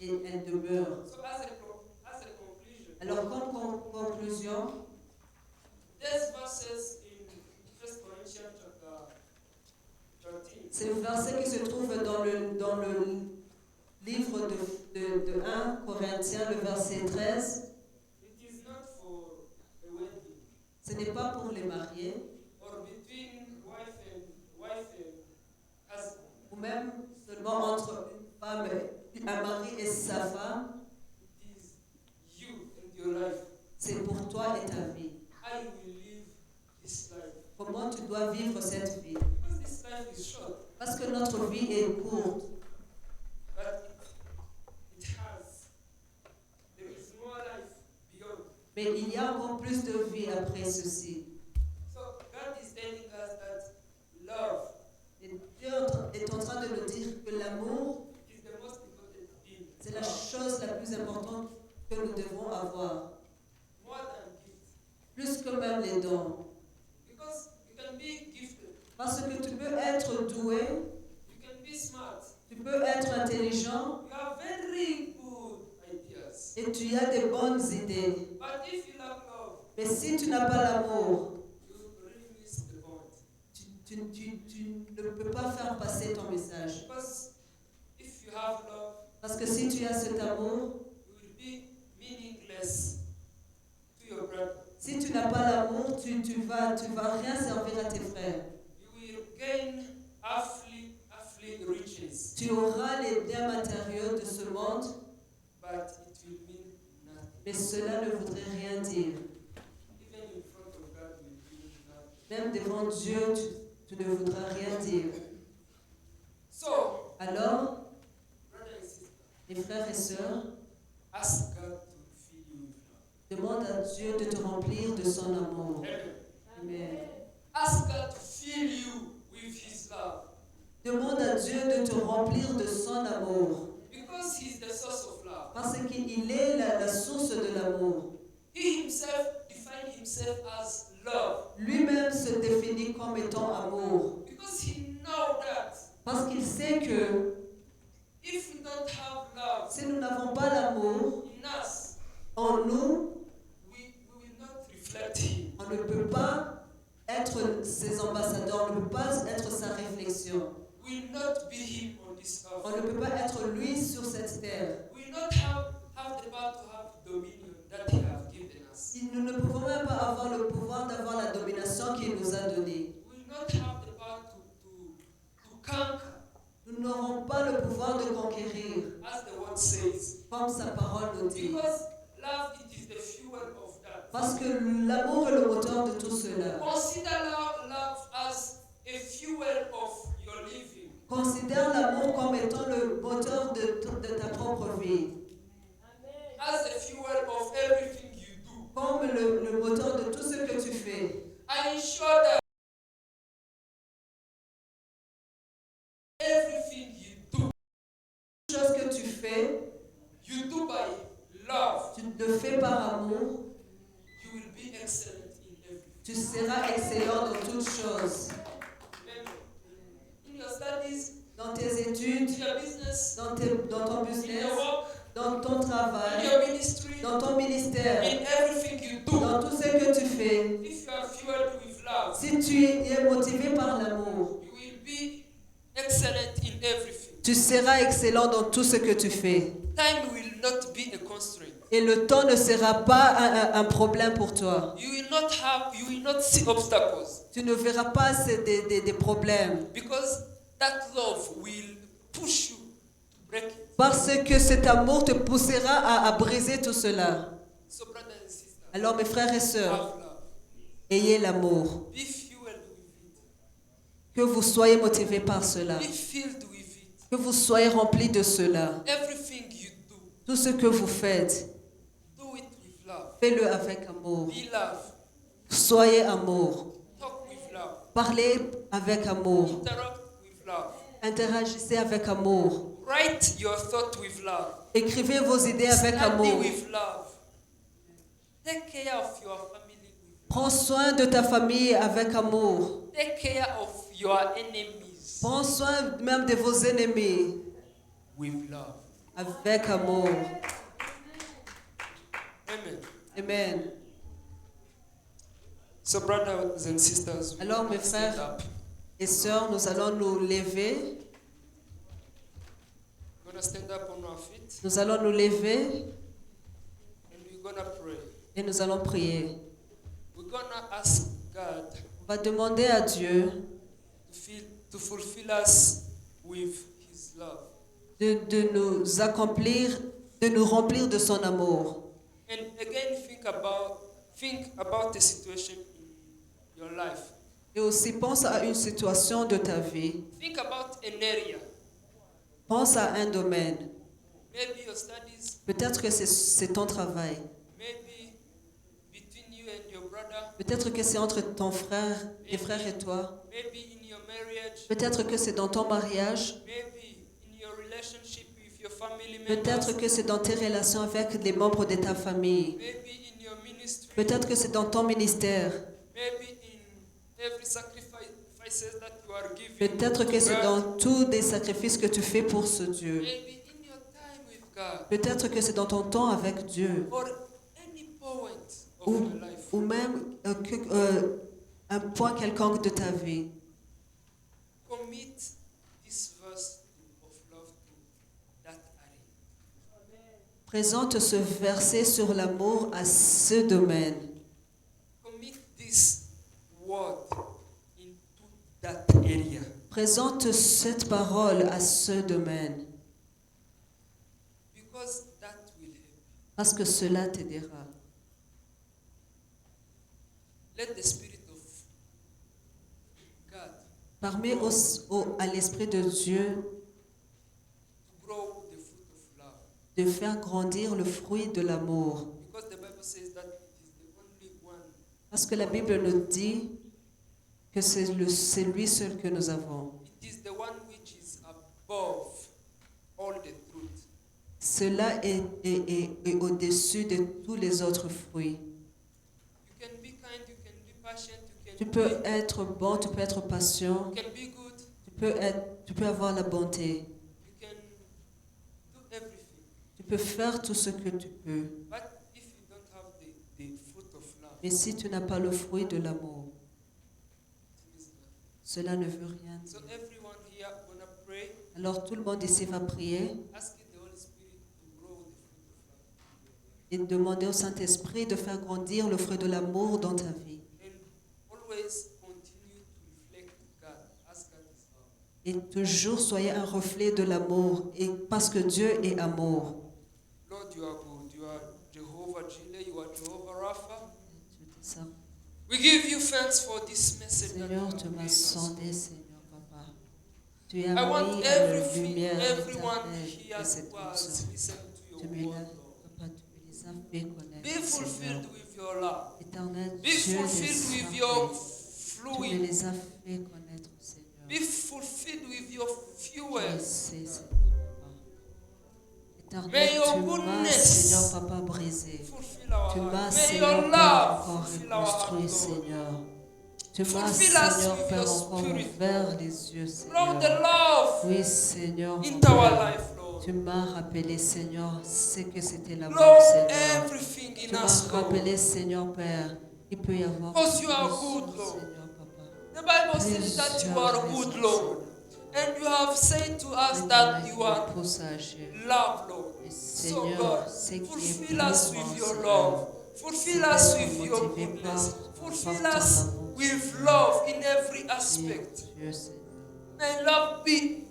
remain. et elle demeure. So as a conclusion, Alors comme conclusion, these verses in 1 Corinthians chapter 13, c'est le verset qui se trouve dans le livre de 1 Corinthiens, le verset 13. it is not for a wedding Ce n'est pas pour les mariés or between wife and husband. ou même seulement entre une femme, un mari et sa femme. It is you and your life. C'est pour toi et ta vie. How you will live this life. Comment tu dois vivre cette vie. Because this life is short, Parce que notre vie est courte. but there is more life beyond. Mais il y a encore plus de vie après ceci. So God is telling us that love Et Dieu est en train de nous dire que l'amour, is the most important thing. c'est la chose la plus importante que nous devons avoir. More than gifts. Plus que même les dons. Because you can be gifted, Parce que tu peux être doué, you can be smart, tu peux être intelligent you have very good ideas. et tu as des bonnes idées. But if you lack love, Mais si tu n'as pas l'amour, you really miss the point. tu ne peux pas faire passer ton message. Because if you have love, Parce que si tu as cet amour, you will be meaningless to your brother. si tu n'as pas l'amour, tu vas rien servir à tes frères. You will gain earthly riches, Tu auras les biens matériaux de ce monde, but it will mean nothing. mais cela ne voudrait rien dire. Even in front of God, will mean nothing. Même devant Dieu, tu ne voudras rien dire. So, Alors, brother and sister, mes frères et sœurs, ask God to fill you with love. demande à Dieu de te remplir de son amour. Amen. Amen. Ask God to fill you with His love. Demande à Dieu de te remplir de son amour. Because He's the source of love. Parce qu'il est la source de l'amour. He Himself defined Himself as love. Lui-même se définit comme étant amour. Because He knows that Parce qu'il sait que if we don't have love si nous n'avons pas l'amour in us, en nous, we will not reflect Him. on ne peut pas être ses ambassadeurs, on ne peut pas être sa réflexion. We will not be Him on this On earth. ne peut pas être lui sur cette terre. We will not have the power to have dominion that He has given us. Nous ne pouvons même pas avoir le pouvoir d'avoir la domination qu'il nous a donnée. We will not have the power to conquer, Nous n'aurons pas le pouvoir de conquérir, as the word says. comme sa parole nous dit. Because love, it is the fuel of that. Parce que l'amour est le moteur de tout cela. Consider love as a fuel fuel of your living. Considère l'amour comme étant le moteur de ta propre vie. As the fuel of everything you do. Comme le moteur de tout ce que tu fais. I ensure that everything you do, Chose que tu fais, you do by love. tu le fais par amour, You will be excellent in everything. tu seras excellent dans toutes choses. In your studies, Dans tes études, in your business, dans ton in business, your work, dans ton in travail, your ministry, dans ton ministère, in everything you do. dans tout ce que tu fais. If you are fueled with love, Si tu es motivé par l'amour, you will be excellent in everything. tu seras excellent dans tout ce que tu fais. Time will not be a constraint. Et le temps ne sera pas un problème pour toi. You will not see obstacles, Tu ne verras pas des problèmes. because that love will push you to break it. Parce que cet amour te poussera à briser tout cela. So brothers and sisters, Alors mes frères et sœurs, have love. ayez l'amour. Be fueled with it. Que vous soyez motivés par cela. Be filled with it. Que vous soyez remplis de cela. Everything you do, Tout ce que vous faites, do it with love. faites-le avec amour. Be love. Soyez amour. Talk with love. Parlez avec amour. Interact with love. Interagissez avec amour. Write your thought with love. Écrivez vos idées avec Study amour. with love. Take care of your family with Prends soin de ta famille avec amour. love. Take care of your enemies Prends soin même de vos ennemis with love. avec amour. Amen. Amen. So brothers and sisters, we Alors, mes stand frères up. et sœurs, nous allons nous lever. We're gonna stand up on our feet Nous allons nous lever and we're gonna pray. et nous allons prier. We're gonna ask God On va demander à Dieu to fulfill us with His love. de nous accomplir, de nous remplir de son amour. And again, think about the situation in your life. Et aussi pense à une situation de ta vie. Think about an area. Pense à un domaine. Maybe your studies, Peut-être que c'est ton travail. maybe between you and your brother, Peut-être que c'est entre ton frère, tes frères et toi. maybe in your marriage, Peut-être que c'est dans ton mariage. maybe in your relationship with your family Peut-être members, que c'est dans tes relations avec les membres de ta famille. maybe in your ministry, Peut-être que c'est dans ton ministère. maybe in every sacrifices that you are giving. Peut-être que c'est God. dans tous des sacrifices que tu fais pour ce Dieu. Maybe in your time with God, Peut-être que c'est dans ton temps avec Dieu. or any point of Ou, your life. ou même un point quelconque de ta vie. Commit this verse of love to that area. Présente ce verset sur l'amour à ce domaine. Commit this word into that area. Présente cette parole à ce domaine. Because that will help. Parce que cela t'aidera. Let the Spirit of God Permets à l'Esprit de Dieu to grow the fruit of love. de faire grandir le fruit de l'amour. Because the Bible says that it is the only one. Parce que la Bible nous dit que c'est lui seul que nous avons. It is the one which is above all the truth. Cela est au-dessus de tous les autres fruits. You can be kind, you can be patient, Tu peux être bon, tu peux être patient, you can be good, tu peux avoir la bonté. you can do everything. Tu peux faire tout ce que tu peux. But if you don't have the fruit of love, Mais si tu n'as pas le fruit de l'amour, it is nothing. cela ne veut rien So dire. everyone here gonna pray, Alors tout le monde ici va prier asking the Holy Spirit to grow the fruit of love. et demander au Saint-Esprit de faire grandir le fruit de l'amour dans ta vie. And always continue to reflect God as God is love. Et toujours soyez un reflet de l'amour, et parce que Dieu est amour. Lord, you are good. You are Jehovah Jireh. You are Jehovah Rapha. Tu dis ça. We give you thanks for this message that you Seigneur, have tu m'as given us. sondé, Seigneur. Tu as I want mis à la lumière everyone éternelle here de cette who has onction. listened to Tu your me word, l'as, Lord. Papa, tu me les as fait Be connaître, Seigneur. fulfilled with your love. Éternel Be Dieu des fulfilled with your armées, tu me fluid. les as fait connaître, Seigneur. Be fulfilled with your Tu le fuel. sais, Seigneur. May Éternel, your tu m'as, goodness Seigneur, Papa, brisé. fulfill our Tu heart. m'as, May Seigneur, your Père, love encore fulfill our heart, reconstruit, Lord. Seigneur. Tu m'as, Fulfill us Seigneur, with Père, your encore spirit, ouvert les yeux, Lord, the Seigneur. love Oui, Seigneur, mon into our Père. life, Lord. Tu m'as rappelé, Seigneur, ce que c'était l'amour, Lord, Seigneur. everything Tu in m'as us, Lord. rappelé, Seigneur, Père, il peut y avoir Because you are plusieurs, good, Lord. Seigneur, Papa. The Bible says that you are good, Lord. And you have said to us that you are Pour s'agir. love, Lord. Et So Seigneur, God, ce qui est fulfill pour us moi, with your Seigneur, love. Fulfill c'est us d'être with your motivé goodness. par Fulfill ton us amour, with Seigneur. love in every Tu es aspect. Dieu, Seigneur. May love be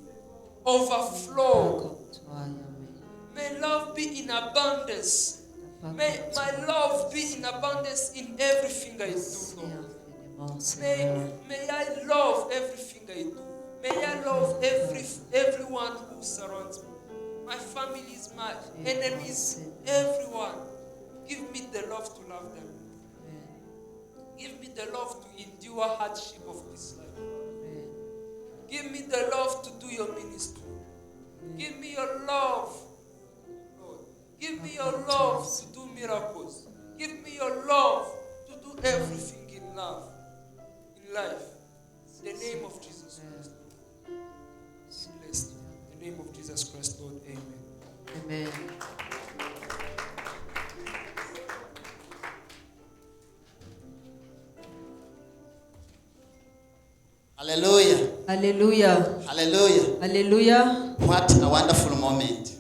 Pas overflow. comme toi, Yahweh. May love be in abundance. Pas May comme my toi. love be in abundance in everything I Merci do, Lord. infiniment, May, Seigneur. may I love everything I do. May I love everyone who surrounds me. My families, my enemies, everyone. Give me the love to love them. Give me the love to endure hardship of this life. Give me the love to do your ministry. Give me your love, Lord. Give me your love to do miracles. Give me your love to do everything in love, in life. In the name of Jesus Christ. Blessed. In the name of Jesus Christ, Lord. Amen. Amen. Hallelujah. Alléluia. Hallelujah. Alléluia. What a wonderful moment.